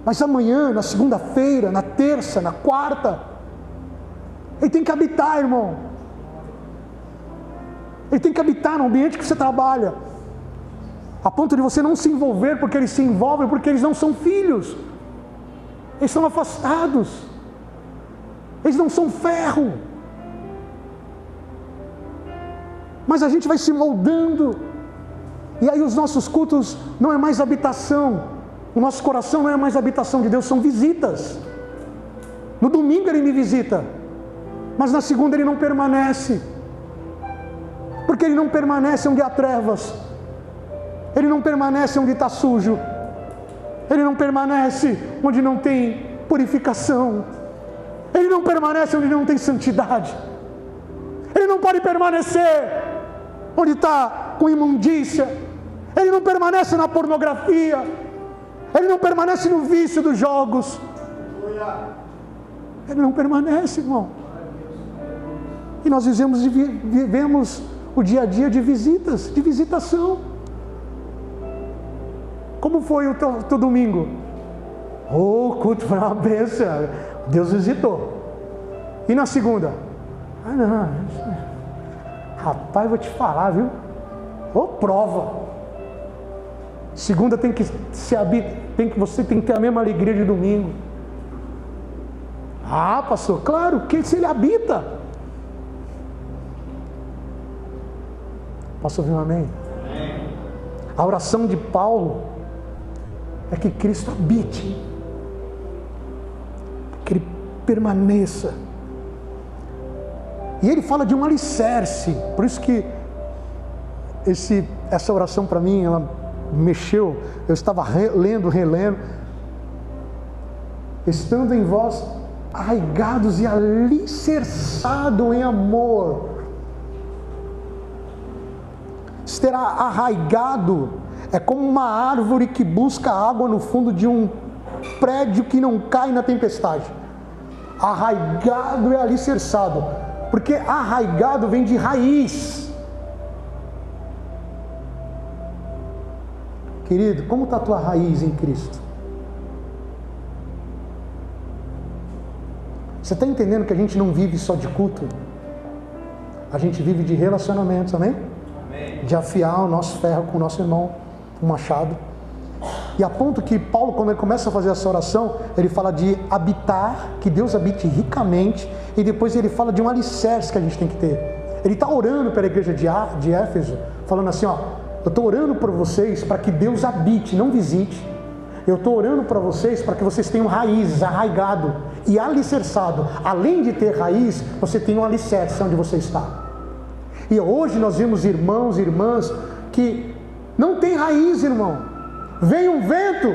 mas amanhã, na segunda-feira, na terça, na quarta, ele tem que habitar, irmão. Ele tem que habitar no ambiente que você trabalha, a ponto de você não se envolver, porque eles se envolvem, porque eles não são filhos, eles são afastados, eles não são ferro. Mas a gente vai se moldando, e aí os nossos cultos não é mais habitação, o nosso coração não é mais habitação de Deus, são visitas. No domingo ele me visita, mas na segunda ele não permanece, porque ele não permanece onde há trevas, ele não permanece onde está sujo, ele não permanece onde não tem purificação, ele não permanece onde não tem santidade, ele não pode permanecer onde está com imundícia, ele não permanece na pornografia, ele não permanece no vício dos jogos, ele não permanece, irmão. E nós vivemos o dia a dia de visitas, de visitação. Como foi o teu domingo? O culto foi uma bênção, Deus visitou. E na segunda? Rapaz, vou te falar, viu? Prova. Segunda você tem que ter a mesma alegria de domingo. Pastor, claro, que se ele habita. Posso ouvir um amém? Amém. A oração de Paulo é que Cristo habite, que ele permaneça. E ele fala de um alicerce, por isso que essa oração para mim, ela mexeu. Eu estava relendo, estando em vós arraigados e alicerçados em amor. Estar arraigado é como uma árvore que busca água no fundo de um prédio que não cai na tempestade. Arraigado e alicerçado, porque arraigado vem de raiz. Querido, como está a tua raiz em Cristo? Você está entendendo que a gente não vive só de culto? A gente vive de relacionamentos, amém? Amém. De afiar o nosso ferro com o nosso irmão, o machado. E a ponto que Paulo, quando ele começa a fazer essa oração, ele fala de habitar, que Deus habite ricamente, e depois ele fala de um alicerce que a gente tem que ter. Ele está orando pela igreja de Éfeso, falando assim, Eu estou orando por vocês para que Deus habite, não visite. Eu estou orando para vocês para que vocês tenham raízes, arraigado e alicerçado. Além de ter raiz, você tem um alicerce onde você está. E hoje nós vimos irmãos e irmãs que não tem raiz, irmão. Vem um vento,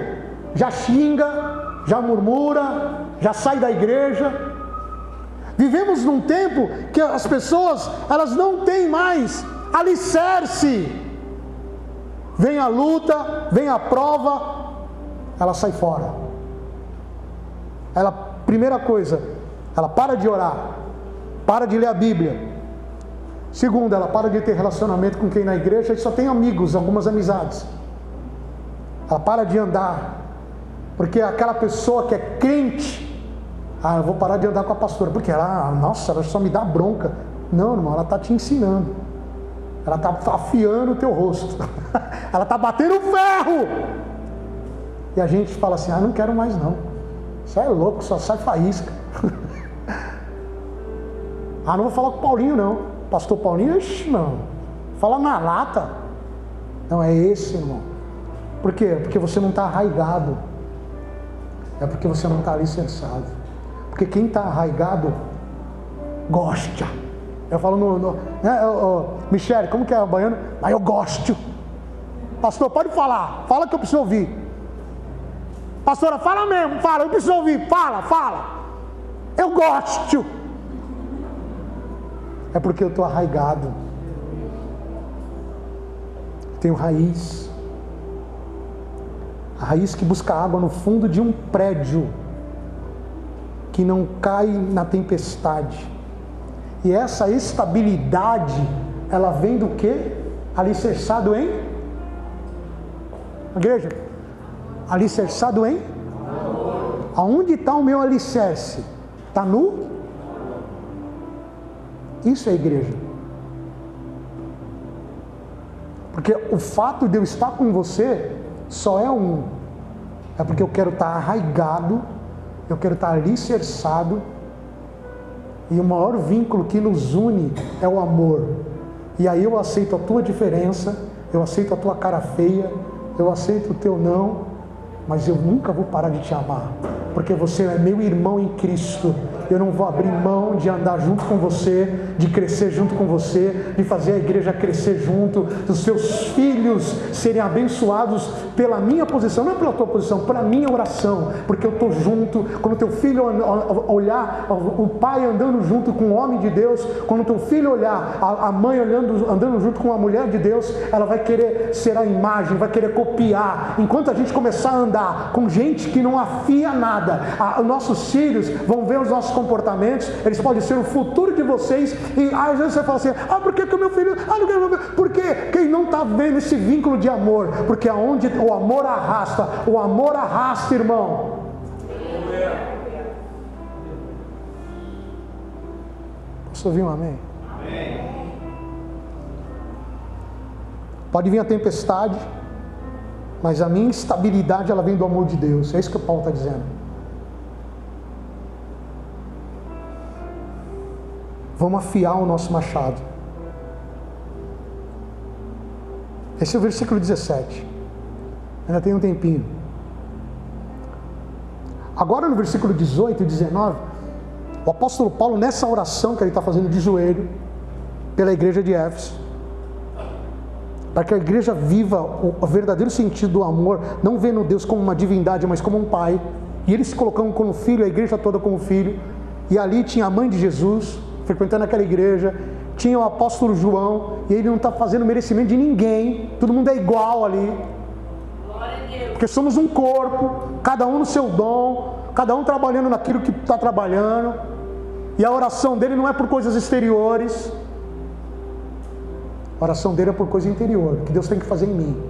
já xinga, já murmura, já sai da igreja. Vivemos num tempo que as pessoas, elas não têm mais alicerce. Vem a luta, vem a prova, ela sai fora. Primeira coisa, ela para de orar, para de ler a Bíblia. Segunda, ela para de ter relacionamento com quem na igreja e só tem amigos, algumas amizades. Ela para de andar, porque aquela pessoa que é crente, eu vou parar de andar com a pastora, porque ela só me dá bronca. Não, irmão, ela está te ensinando. Ela está afiando o teu rosto. Ela está batendo ferro. E a gente fala assim, não quero mais não. Você é louco, só sai faísca. Não vou falar com o Paulinho não. Pastor Paulinho, não. Fala na lata. Não, é esse, irmão. Por quê? Porque você não está arraigado. É porque você não está alicerçado. Porque quem está arraigado, gosta. Eu falo Michele, como que é o baiano? Mas eu gosto. Pastor, pode falar. Fala que eu preciso ouvir. Pastora, fala mesmo. Fala, eu preciso ouvir. Fala. Eu gosto. É porque eu estou arraigado. Tenho raiz. A raiz que busca água no fundo de um prédio, que não cai na tempestade. E essa estabilidade, ela vem do quê? Alicerçado em? Igreja? Alicerçado em? Aonde está o meu alicerce? Está no? Isso é igreja. Porque o fato de eu estar com você só é um. É porque eu quero estar arraigado, eu quero estar alicerçado. E o maior vínculo que nos une é o amor. E aí eu aceito a tua diferença, eu aceito a tua cara feia, eu aceito o teu não, mas eu nunca vou parar de te amar, porque você é meu irmão em Cristo. Eu não vou abrir mão de andar junto com você, de crescer junto com você, de fazer a igreja crescer junto, dos seus filhos serem abençoados pela minha posição, não é pela tua posição, pela minha oração, porque eu estou junto. Quando teu filho olhar o pai andando junto com o homem de Deus, quando teu filho olhar a mãe andando junto com a mulher de Deus, ela vai querer ser a imagem, vai querer copiar. Enquanto a gente começar a andar com gente que não afia nada, nossos filhos vão ver os nossos comportamentos, eles podem ser o futuro de vocês. E às vezes você fala assim, por que o meu filho, não quero ver? Por quê? Quem não está vendo esse vínculo de amor? Porque aonde o amor arrasta, irmão. Posso ouvir um amém? Amém. Pode vir a tempestade, mas a minha estabilidade, ela vem do amor de Deus. É isso que o Paulo está dizendo. Vamos afiar o nosso machado. Esse é o versículo 17. Ainda tem um tempinho. Agora no versículo 18 e 19, o apóstolo Paulo, nessa oração que ele está fazendo de joelho pela igreja de Éfeso, para que a igreja viva o verdadeiro sentido do amor, não vendo Deus como uma divindade, mas como um pai, e eles se colocam como filho, a igreja toda como filho, e ali tinha a mãe de Jesus frequentando aquela igreja, tinha o apóstolo João, e ele não está fazendo merecimento de ninguém, todo mundo é igual ali, porque somos um corpo, cada um no seu dom, cada um trabalhando naquilo que está trabalhando, e a oração dele não é por coisas exteriores, a oração dele é por coisa interior, que Deus tem que fazer em mim.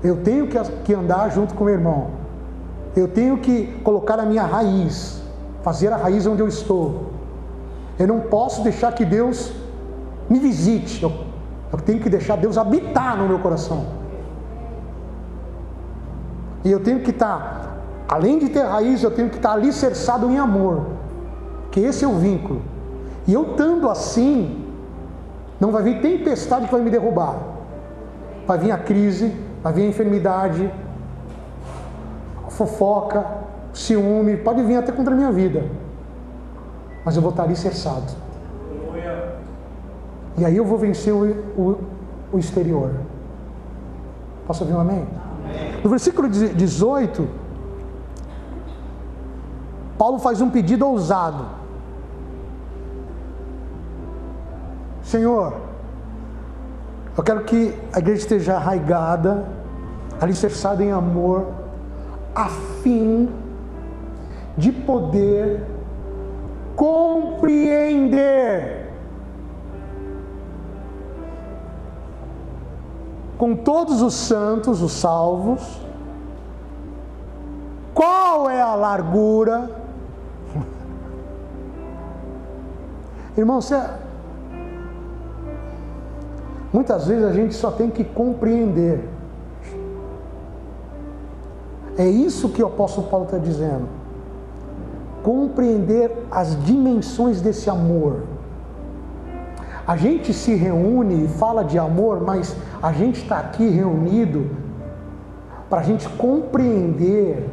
Eu tenho que andar junto com o meu irmão, eu tenho que colocar a minha raiz, fazer a raiz onde eu estou. Eu não posso deixar que Deus me visite, eu tenho que deixar Deus habitar no meu coração. E eu tenho que estar, além de ter raiz, eu tenho que estar alicerçado em amor, que esse é o vínculo. E eu estando assim, não vai vir tempestade que vai me derrubar. vai vir a crise, vai vir a enfermidade, a fofoca, ciúme, pode vir até contra a minha vida, mas eu vou estar alicerçado. E aí eu vou vencer o exterior. Posso ouvir um amém? No versículo 18, Paulo faz um pedido ousado. Senhor, eu quero que a igreja esteja arraigada, alicerçada em amor, a fim de poder compreender com todos os santos, os salvos, qual é a largura. Irmão, muitas vezes a gente só tem que compreender. É isso que o apóstolo Paulo está dizendo. Compreender as dimensões desse amor. A gente se reúne e fala de amor, mas a gente está aqui reunido para a gente compreender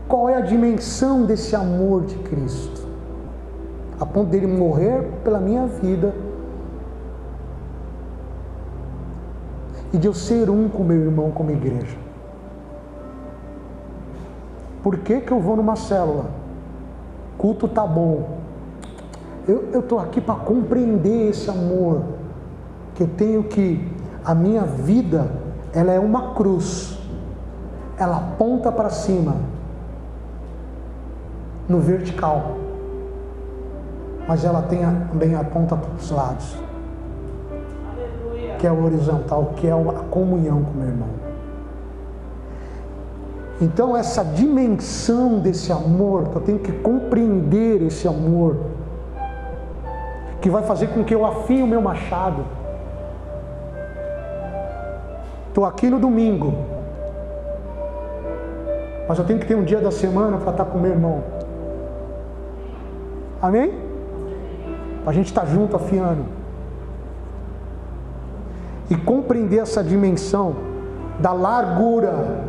qual é a dimensão desse amor de Cristo, a ponto dele morrer pela minha vida e de eu ser um com meu irmão, como igreja. Por que eu vou numa célula? Culto tá bom. Eu estou aqui para compreender esse amor, que eu tenho que, a minha vida, ela é uma cruz, ela aponta para cima, no vertical, mas ela também aponta para os lados, que é o horizontal, que é a comunhão com o meu irmão. Então essa dimensão desse amor, que eu tenho que compreender esse amor, que vai fazer com que eu afie o meu machado. Estou aqui no domingo, mas eu tenho que ter um dia da semana para estar com meu irmão. Amém? Para a gente estar junto afiando. E compreender essa dimensão da largura.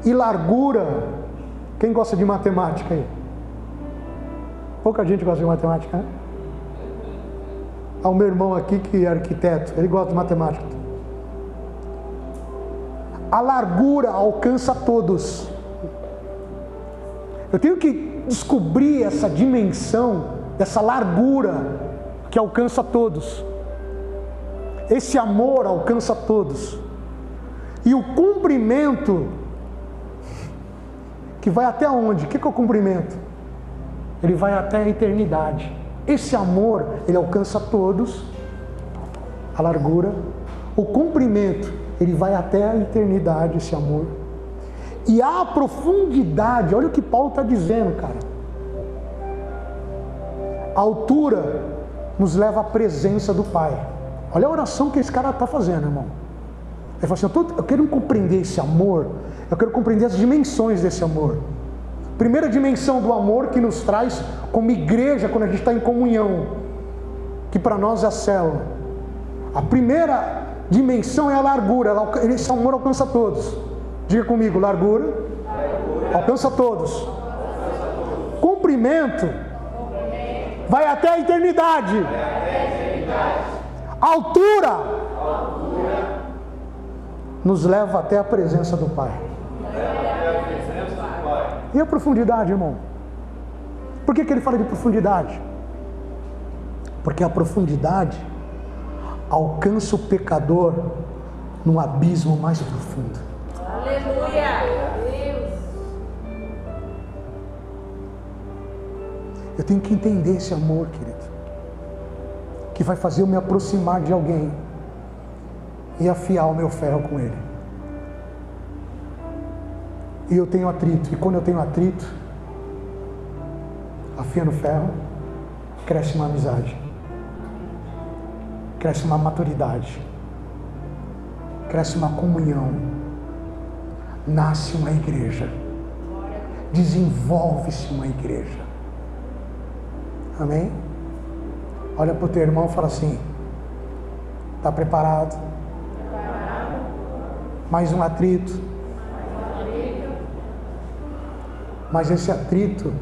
E largura, quem gosta de matemática aí? Pouca gente gosta de matemática, né? Há o meu irmão aqui que é arquiteto, ele gosta de matemática. A largura alcança todos. Eu tenho que descobrir essa dimensão, dessa largura que alcança todos. Esse amor alcança todos. E o comprimento, que vai até onde? O que é o comprimento? Ele vai até a eternidade. Esse amor, ele alcança todos, a largura. O comprimento, ele vai até a eternidade, esse amor. E a profundidade, olha o que Paulo está dizendo, cara. A altura nos leva à presença do Pai. Olha a oração que esse cara está fazendo, irmão. Ele fala assim, eu quero compreender esse amor, eu quero compreender as dimensões desse amor. Primeira dimensão do amor que nos traz como igreja, quando a gente está em comunhão, que para nós é a célula. A primeira dimensão é a largura, esse amor alcança todos. Diga comigo, largura, alcança todos. Comprimento, vai até a eternidade. Altura, nos leva até a presença do Pai. E a profundidade, irmão? Por que ele fala de profundidade? Porque a profundidade alcança o pecador num abismo mais profundo. Aleluia! Eu tenho que entender esse amor, querido, que vai fazer eu me aproximar de alguém e afiar o meu ferro com ele. E eu tenho atrito, e quando eu tenho atrito, afiando o ferro, cresce uma amizade, cresce uma maturidade, cresce uma comunhão, nasce uma igreja, desenvolve-se uma igreja. Amém? Olha para o teu irmão e fala assim, está preparado? mais um atrito. Mas esse atrito,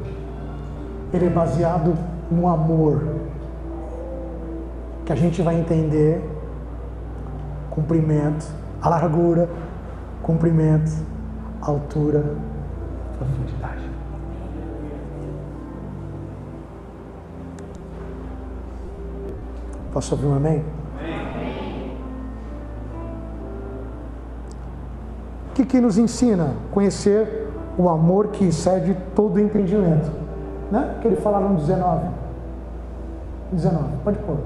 ele é baseado no amor, que a gente vai entender comprimento, a largura, comprimento, altura, profundidade. Posso ouvir um amém? O que nos ensina? Conhecer o amor que excede todo entendimento, né? Que ele fala no 19, pode pôr.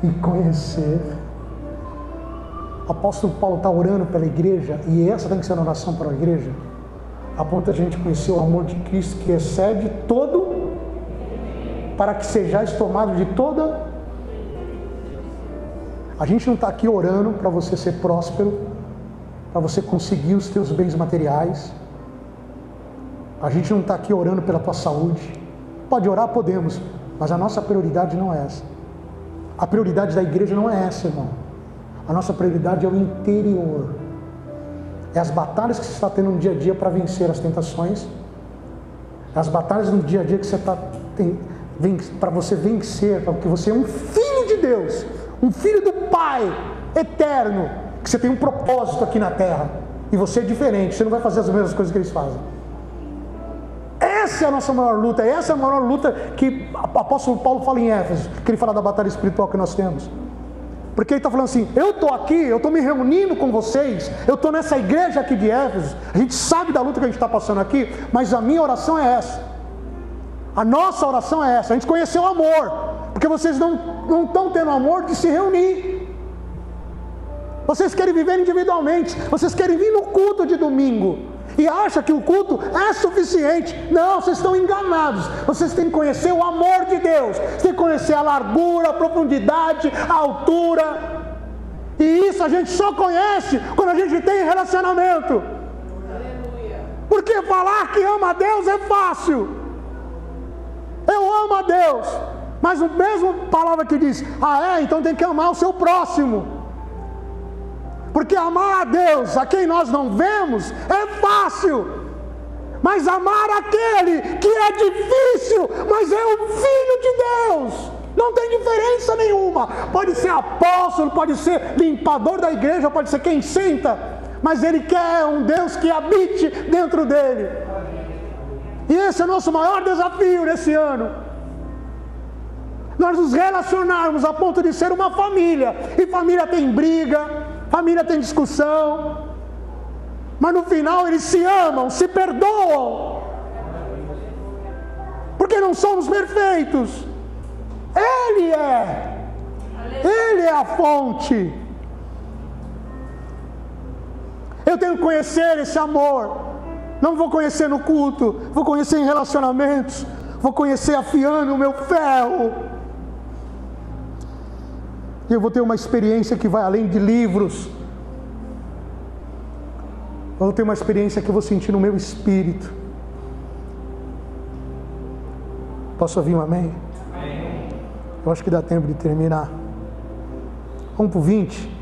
E conhecer. O apóstolo Paulo está orando pela igreja, e essa tem que ser uma oração para a igreja, a ponto de a gente conhecer o amor de Cristo que excede todo, para que sejais tomados de toda. A gente não está aqui orando para você ser próspero, para você conseguir os teus bens materiais. A gente não está aqui orando pela tua saúde. Pode orar? Podemos, mas a nossa prioridade não é essa. A prioridade da igreja não é essa, irmão. A nossa prioridade é o interior. É as batalhas que você está tendo no dia a dia para vencer as tentações. É as batalhas no dia a dia que você está para você vencer, porque você é um filho de Deus, um filho do Pai eterno, que você tem um propósito aqui na terra, e você é diferente, você não vai fazer as mesmas coisas que eles fazem. Essa é a nossa maior luta, essa é a maior luta que o apóstolo Paulo fala em Éfeso, que ele fala da batalha espiritual que nós temos. Porque ele está falando assim, eu estou aqui, eu estou me reunindo com vocês, eu estou nessa igreja aqui de Éfeso, a gente sabe da luta que a gente está passando aqui, mas a minha oração é essa. A nossa oração é essa, a gente conheceu o amor, porque vocês não estão tendo amor de se reunir. Vocês querem viver individualmente, vocês querem vir no culto de domingo, e acham que o culto é suficiente. Não, vocês estão enganados. Vocês têm que conhecer o amor de Deus, vocês têm que conhecer a largura, a profundidade, a altura, e isso a gente só conhece quando a gente tem relacionamento. Porque falar que ama a Deus é fácil. Eu amo a Deus, mas a mesma palavra que diz, então tem que amar o seu próximo. Porque amar a Deus, a quem nós não vemos, é fácil. Mas amar aquele que é difícil, mas é o Filho de Deus, não tem diferença nenhuma. Pode ser apóstolo, pode ser limpador da igreja, pode ser quem senta, mas ele quer um Deus que habite dentro dele. E esse é o nosso maior desafio nesse ano. Nós nos relacionarmos a ponto de ser uma família. E família tem briga, família tem discussão, mas no final eles se amam, se perdoam. Porque não somos perfeitos. Ele é a fonte. Eu tenho que conhecer esse amor. Não vou conhecer no culto, vou conhecer em relacionamentos, vou conhecer afiando o meu ferro. E eu vou ter uma experiência que vai além de livros. Eu vou ter uma experiência que eu vou sentir no meu espírito. Posso ouvir um amém? Amém. Eu acho que dá tempo de terminar. Vamos para o 20.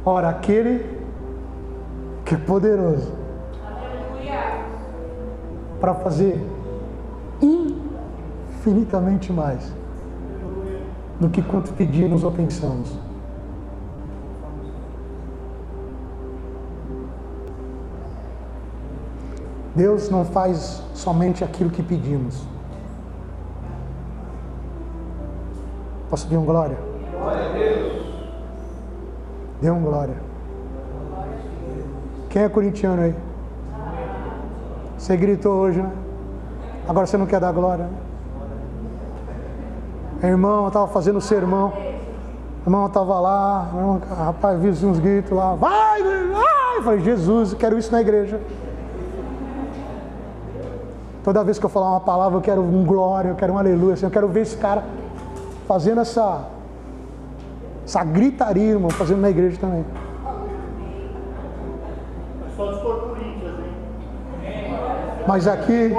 Ora, aquele que é poderoso para fazer infinitamente mais do que quanto pedimos ou pensamos. Deus não faz somente aquilo que pedimos. Posso dar um glória? Glória a Deus. Dê um glória. Quem é corintiano aí? Você gritou hoje, né? Agora você não quer dar glória, né? Irmão, eu estava fazendo o sermão. Irmão, eu estava lá. Irmão, rapaz, vi uns gritos lá. Vai! Eu falei, Jesus, eu quero isso na igreja. Toda vez que eu falar uma palavra, eu quero um glória, eu quero um aleluia. Assim, eu quero ver esse cara fazendo essa gritaria, irmão, fazendo na igreja também. Só se for Corinthians, hein? Mas aqui,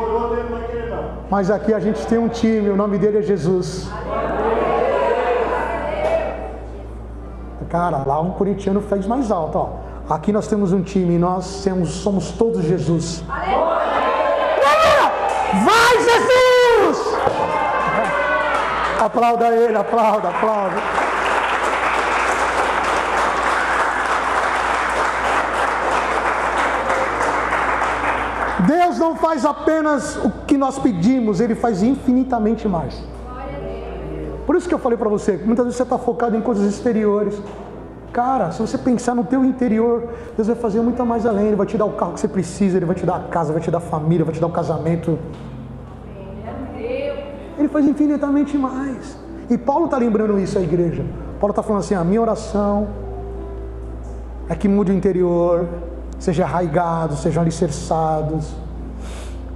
Mas aqui a gente tem um time, o nome dele é Jesus. Cara, lá um corintiano fez mais alto, ó. Aqui nós temos um time, nós somos todos Jesus. Vai, Jesus! Aplauda ele, aplauda. Deus não faz apenas o que nós pedimos, Ele faz infinitamente mais. Por isso que eu falei para você, muitas vezes você está focado em coisas exteriores. Cara, se você pensar no teu interior, Deus vai fazer muito mais além. Ele vai te dar o carro que você precisa, Ele vai te dar a casa, vai te dar a família, vai te dar o casamento. Ele faz infinitamente mais. E Paulo está lembrando isso à igreja. Paulo está falando assim, a minha oração é que mude o interior, sejam arraigados, sejam alicerçados,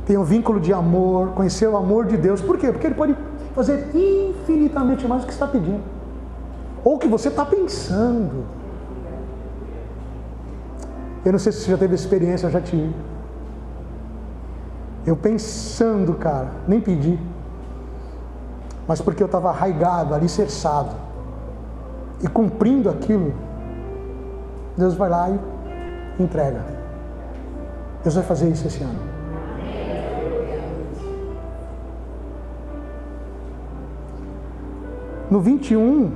tenham vínculo de amor, conhecer o amor de Deus. Por quê? Porque Ele pode fazer infinitamente mais do que você está pedindo, ou o que você está pensando. Eu não sei se você já teve experiência, eu já tive. Eu pensando, cara, nem pedi, mas porque eu estava arraigado, alicerçado, e cumprindo aquilo, Deus vai lá e entrega. Deus vai fazer isso esse ano. No 21,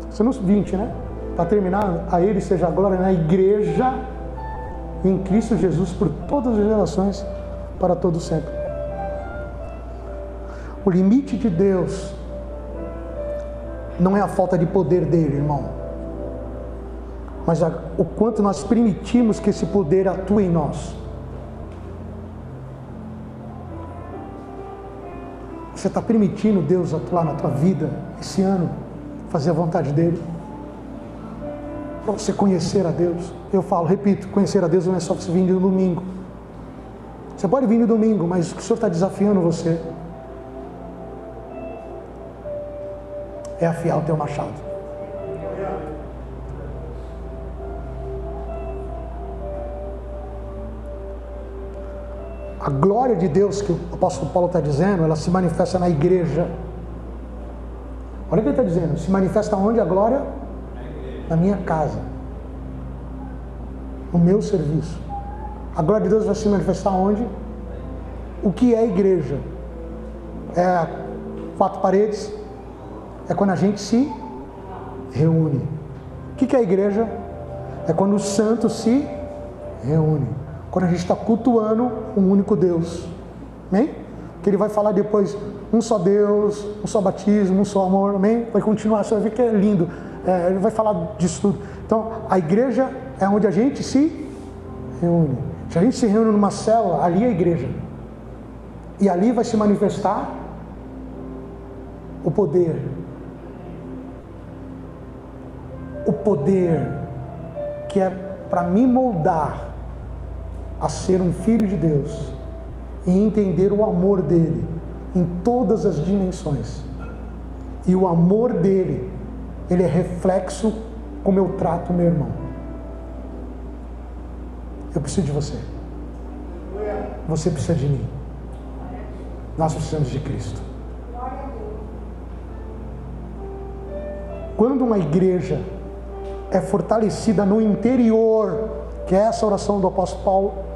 você não 20, né? Para terminar, a Ele seja a glória na igreja em Cristo Jesus por todas as gerações, para todo sempre. O limite de Deus não é a falta de poder dele, irmão, mas o quanto nós permitimos que esse poder atue em nós. Você está permitindo Deus atuar na tua vida esse ano, fazer a vontade dele, para você conhecer a Deus? Eu falo, repito, conhecer a Deus não é só você vir no domingo. Você pode vir no domingo, mas o Senhor está desafiando você é afiar o teu machado. A glória de Deus que o apóstolo Paulo está dizendo, ela se manifesta na igreja. Olha o que ele está dizendo, se manifesta onde a glória? Na minha casa, no meu serviço. A glória de Deus vai se manifestar onde? O que é a igreja? É 4 paredes? É quando a gente se reúne. O que é a igreja? É quando os santos se reúnem. Quando a gente está cultuando um único Deus. Amém? Que ele vai falar depois, um só Deus, um só batismo, um só amor. Amém? Vai continuar, você vai ver que é lindo. Ele vai falar disso tudo. Então, a igreja é onde a gente se reúne. Se a gente se reúne numa célula, ali é a igreja. E ali vai se manifestar o poder. O poder que é para me moldar a ser um filho de Deus e entender o amor dele em todas as dimensões. E o amor dele, ele é reflexo como eu trato o meu irmão. Eu preciso de você. Você precisa de mim. Nós precisamos de Cristo. Quando uma igreja é fortalecida no interior, que é essa oração do apóstolo Paulo,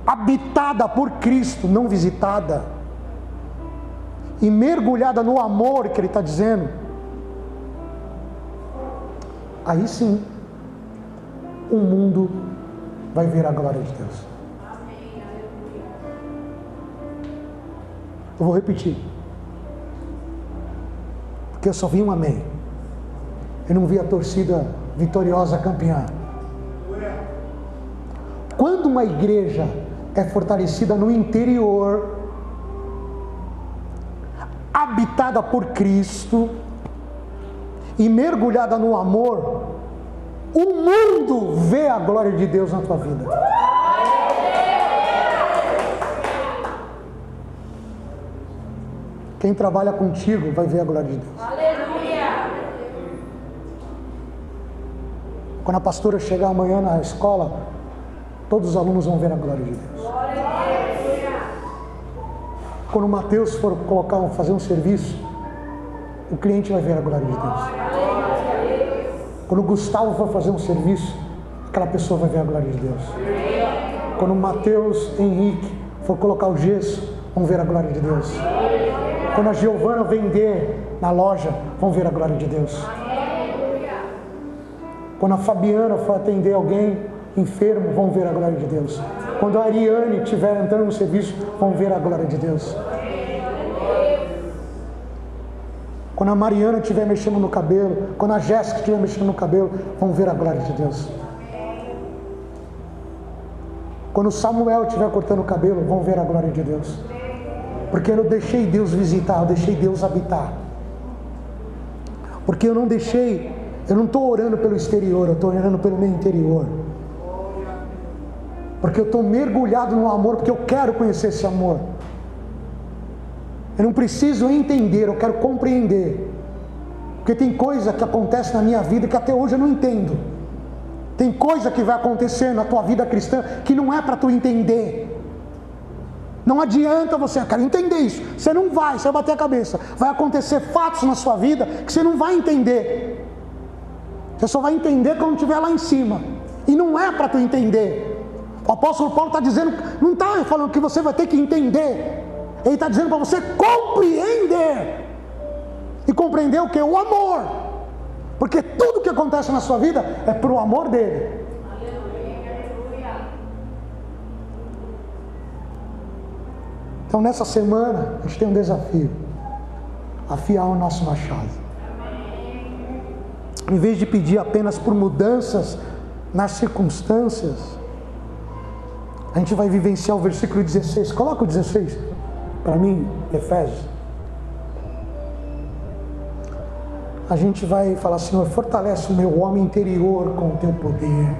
habitada por Cristo, não visitada, e mergulhada no amor que ele está dizendo, aí sim o mundo vai ver a glória de Deus. Eu vou repetir, porque eu só vi um amém. Eu não vi a torcida vitoriosa campeã. Quando uma igreja é fortalecida no interior, habitada por Cristo e mergulhada no amor, o mundo vê a glória de Deus na tua vida. Quem trabalha contigo vai ver a glória de Deus. Aleluia! Quando a pastora chegar amanhã na escola, todos os alunos vão ver a glória de Deus. Quando o Mateus for fazer um serviço, o cliente vai ver a glória de Deus. Quando o Gustavo for fazer um serviço, aquela pessoa vai ver a glória de Deus. Quando o Mateus Henrique for colocar o gesso, vão ver a glória de Deus. Quando a Giovana vender na loja, vão ver a glória de Deus. Quando a Fabiana for atender alguém enfermo, vão ver a glória de Deus. Quando a Ariane estiver entrando no serviço, vão ver a glória de Deus. Quando a Mariana estiver mexendo no cabelo, quando a Jéssica estiver mexendo no cabelo, vão ver a glória de Deus. Quando o Samuel estiver cortando o cabelo, vão ver a glória de Deus. Porque eu não deixei Deus visitar, eu deixei Deus habitar. Porque eu não estou orando pelo exterior, eu estou orando pelo meu interior. Porque eu estou mergulhado no amor, porque eu quero conhecer esse amor. Eu não preciso entender, eu quero compreender. Porque tem coisa que acontece na minha vida que até hoje eu não entendo. Tem coisa que vai acontecer na tua vida cristã que não é para tu entender. Não adianta você, eu quero entender isso. Você não vai, você vai bater a cabeça. Vai acontecer fatos na sua vida que você não vai entender. Você só vai entender quando estiver lá em cima. E não é para tu entender. O apóstolo Paulo está dizendo, não está falando que você vai ter que entender. Ele está dizendo para você compreender. E compreender o que? O amor. Porque tudo que acontece na sua vida é por o amor dele. Então nessa semana a gente tem um desafio. Afiar o nosso machado. Em vez de pedir apenas por mudanças nas circunstâncias, a gente vai vivenciar o versículo 16. Coloca o 16 para mim, Efésios. A gente vai falar, Senhor, fortalece o meu homem interior com o teu poder.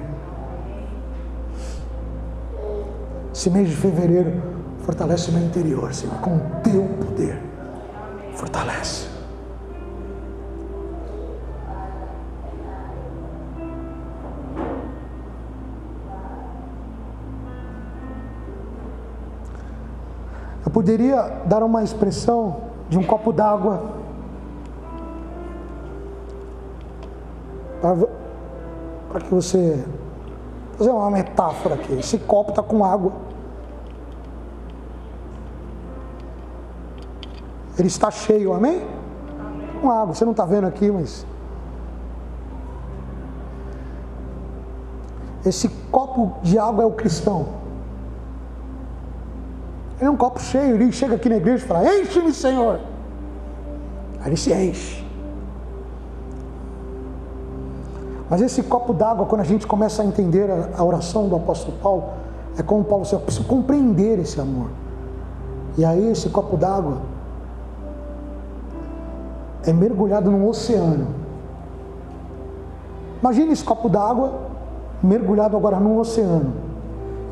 Esse mês de fevereiro, fortalece o meu interior, Senhor, com o teu poder. Fortalece. Eu poderia dar uma expressão de um copo d'água para que você fazer uma metáfora aqui. Esse copo está com água. Ele está cheio, amém? Com água. Você não está vendo aqui, mas esse copo de água é o cristão. Ele é um copo cheio. Ele chega aqui na igreja e fala: enche-me, Senhor. Aí ele se enche. Mas esse copo d'água, quando a gente começa a entender a oração do apóstolo Paulo, é como Paulo disse: eu preciso compreender esse amor. E aí esse copo d'água é mergulhado num oceano. Imagine esse copo d'água mergulhado agora num oceano.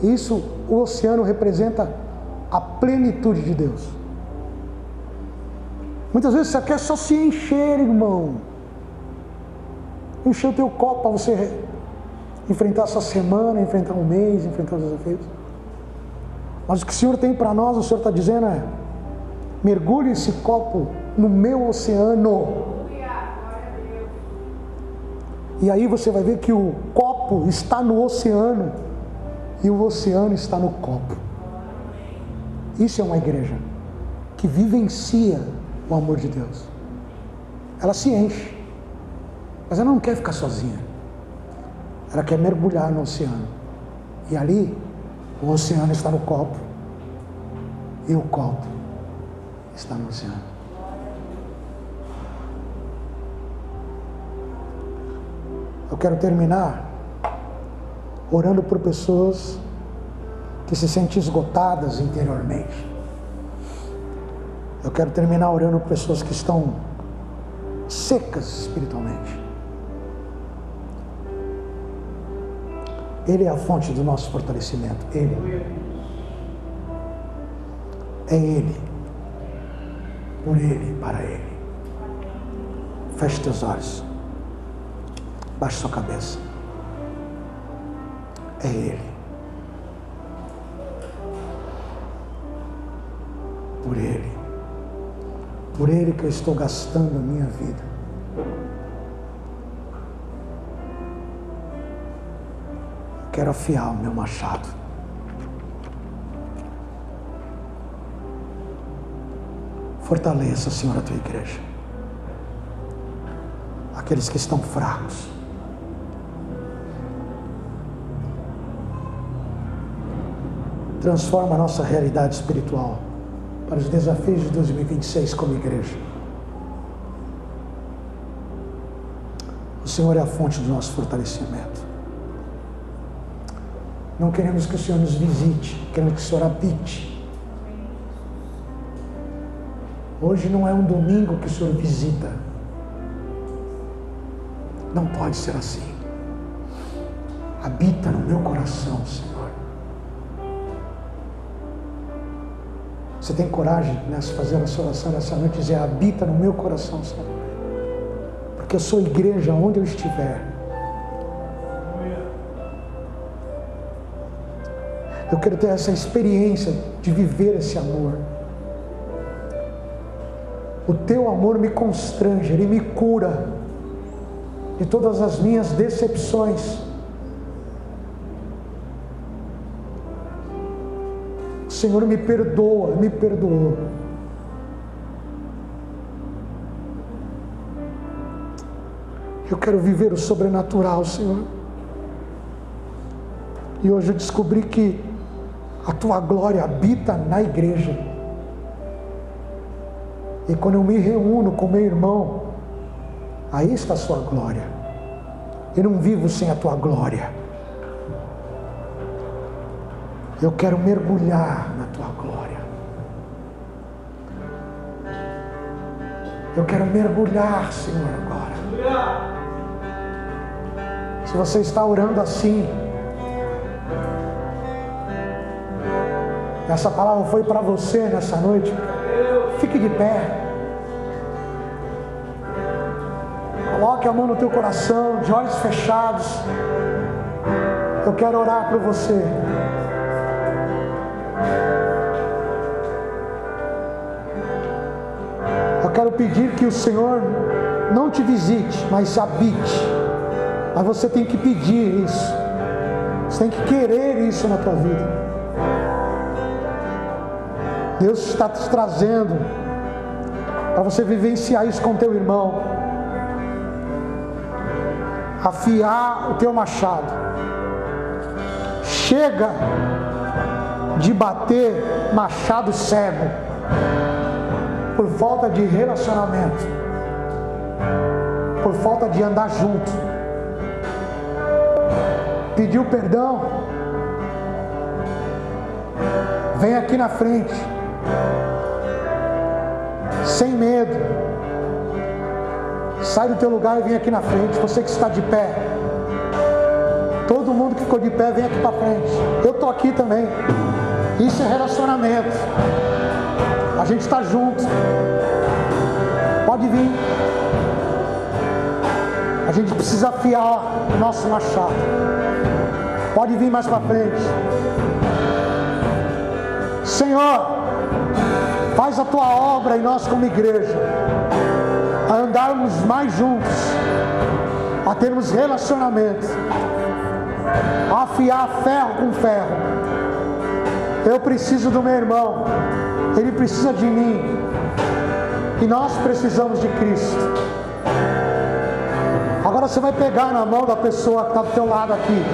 Isso, o oceano representa a plenitude de Deus. Muitas vezes você quer só se encher, irmão. Encher o teu copo para você enfrentar essa semana, enfrentar um mês, enfrentar os desafios. Mas o que o Senhor tem para nós, o Senhor está dizendo é: mergulhe esse copo no meu oceano. E aí você vai ver que o copo está no oceano e o oceano está no copo. Isso é uma igreja que vivencia o amor de Deus. Ela se enche, mas ela não quer ficar sozinha. Ela quer mergulhar no oceano. E ali, o oceano está no copo e o copo está no oceano. Eu quero terminar orando por pessoas que se sentem esgotadas interiormente. Eu quero terminar orando por pessoas que estão secas espiritualmente. Ele é a fonte do nosso fortalecimento. Ele. É Ele. Por Ele, para Ele. Feche teus olhos. Baixe sua cabeça. É Ele. Por Ele que eu estou gastando a minha vida. Quero afiar o meu machado. Fortaleça, Senhor, a tua igreja. Aqueles que estão fracos. Transforma a nossa realidade espiritual para os desafios de 2026 como igreja. O Senhor é a fonte do nosso fortalecimento. Não queremos que o Senhor nos visite, queremos que o Senhor habite. Hoje não é um domingo que o Senhor visita. Não pode ser assim. Habita no meu coração, Senhor. Você tem coragem de fazer a sua oração nessa noite e dizer: habita no meu coração, Senhor. Porque eu sou igreja onde eu estiver. Eu quero ter essa experiência de viver esse amor. O teu amor me constrange, ele me cura de todas as minhas decepções. O Senhor me perdoa, me perdoou. Eu quero viver o sobrenatural, Senhor. E hoje eu descobri que a tua glória habita na igreja. E quando eu me reúno com meu irmão, aí está a sua glória. Eu não vivo sem a tua glória. Eu quero mergulhar na tua glória. Eu quero mergulhar, Senhor, agora. Se você está orando assim, essa palavra foi para você nessa noite, fique de pé. Coloque a mão no teu coração, de olhos fechados. Eu quero orar por você. Eu quero pedir que o Senhor não te visite, mas habite. Mas você tem que pedir isso. Você tem que querer isso na tua vida. Deus está te trazendo para você vivenciar isso com teu irmão. Afiar o teu machado. Chega de bater machado cego por falta de relacionamento, por falta de andar junto. Pediu perdão? Vem aqui na frente, sem medo. Sai do teu lugar e vem aqui na frente. Você que está de pé, todo mundo que ficou de pé, vem aqui para frente. Eu estou aqui também. Isso é relacionamento. A gente está junto. Pode vir. A gente precisa afiar o nosso machado. Pode vir mais para frente. Senhor, faz a tua obra em nós como igreja, a andarmos mais juntos, a termos relacionamento, a afiar ferro com ferro. Eu preciso do meu irmão, ele precisa de mim, e nós precisamos de Cristo. Agora você vai pegar na mão da pessoa que está do teu lado aqui,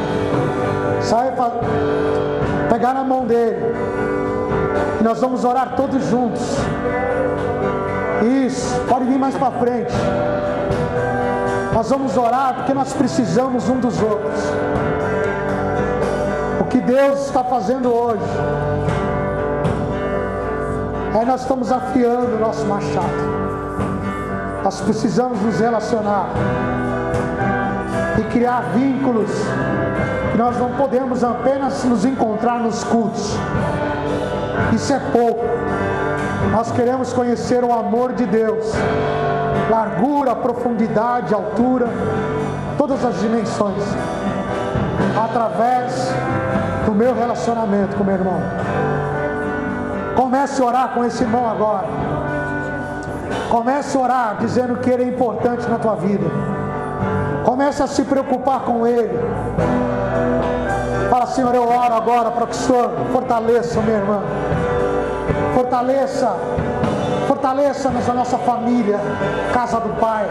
pegar na mão dele, e nós vamos orar todos juntos. Isso, pode vir mais para frente. Nós vamos orar porque nós precisamos um dos outros. O que Deus está fazendo hoje nós estamos afiando o nosso machado. Nós precisamos nos relacionar e criar vínculos. Que nós não podemos apenas nos encontrar nos cultos. Isso é pouco. Nós queremos conhecer o amor de Deus, largura, profundidade, altura, todas as dimensões, através do meu relacionamento com meu irmão. Comece a orar com esse irmão agora. Comece a orar dizendo que ele é importante na tua vida. Comece a se preocupar com ele. Fala: Senhor, eu oro agora para que o Senhor fortaleça minha irmã. Fortaleça a nossa família, casa do Pai.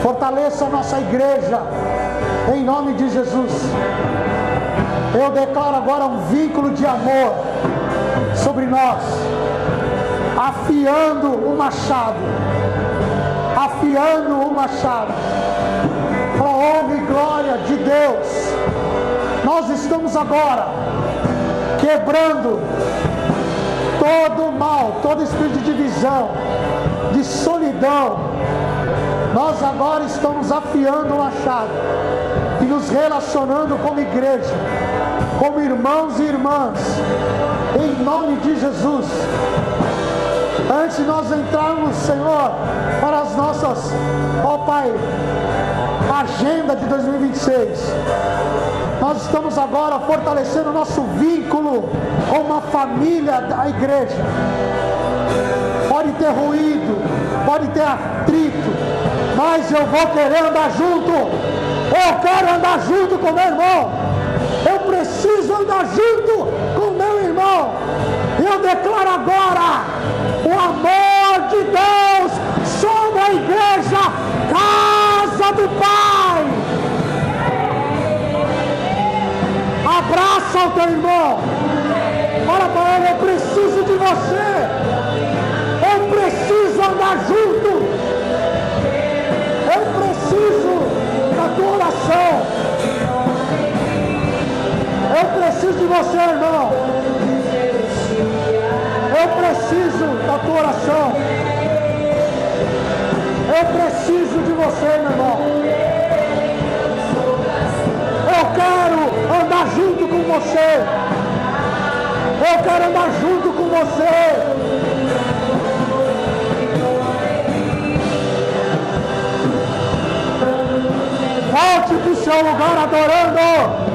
Fortaleça a nossa igreja, em nome de Jesus. Eu declaro agora um vínculo de amor sobre nós, afiando o machado, para a honra e glória de Deus. Nós estamos agora quebrando todo o mal, todo espírito de divisão, de solidão. Nós agora estamos afiando o machado e nos relacionando como igreja, como irmãos e irmãs, em nome de Jesus. Antes de nós entrarmos, Senhor, para as nossas, ó Pai, agenda de 2026, nós estamos agora fortalecendo o nosso vínculo com uma família da igreja. Pode ter ruído, pode ter atrito, mas eu vou querer andar junto. Eu quero andar junto com meu irmão. Eu preciso andar junto com meu irmão. Eu declaro agora o amor de Deus sobre a igreja, casa do Pai. Abraça o teu irmão. Fala para ele: eu preciso de você. Eu preciso andar junto. Eu preciso da tua oração. Eu preciso de você, irmão. Eu preciso da tua oração. Eu preciso de você, meu irmão. Eu quero andar junto com você. Eu quero andar junto com você. Volte para o seu lugar adorando.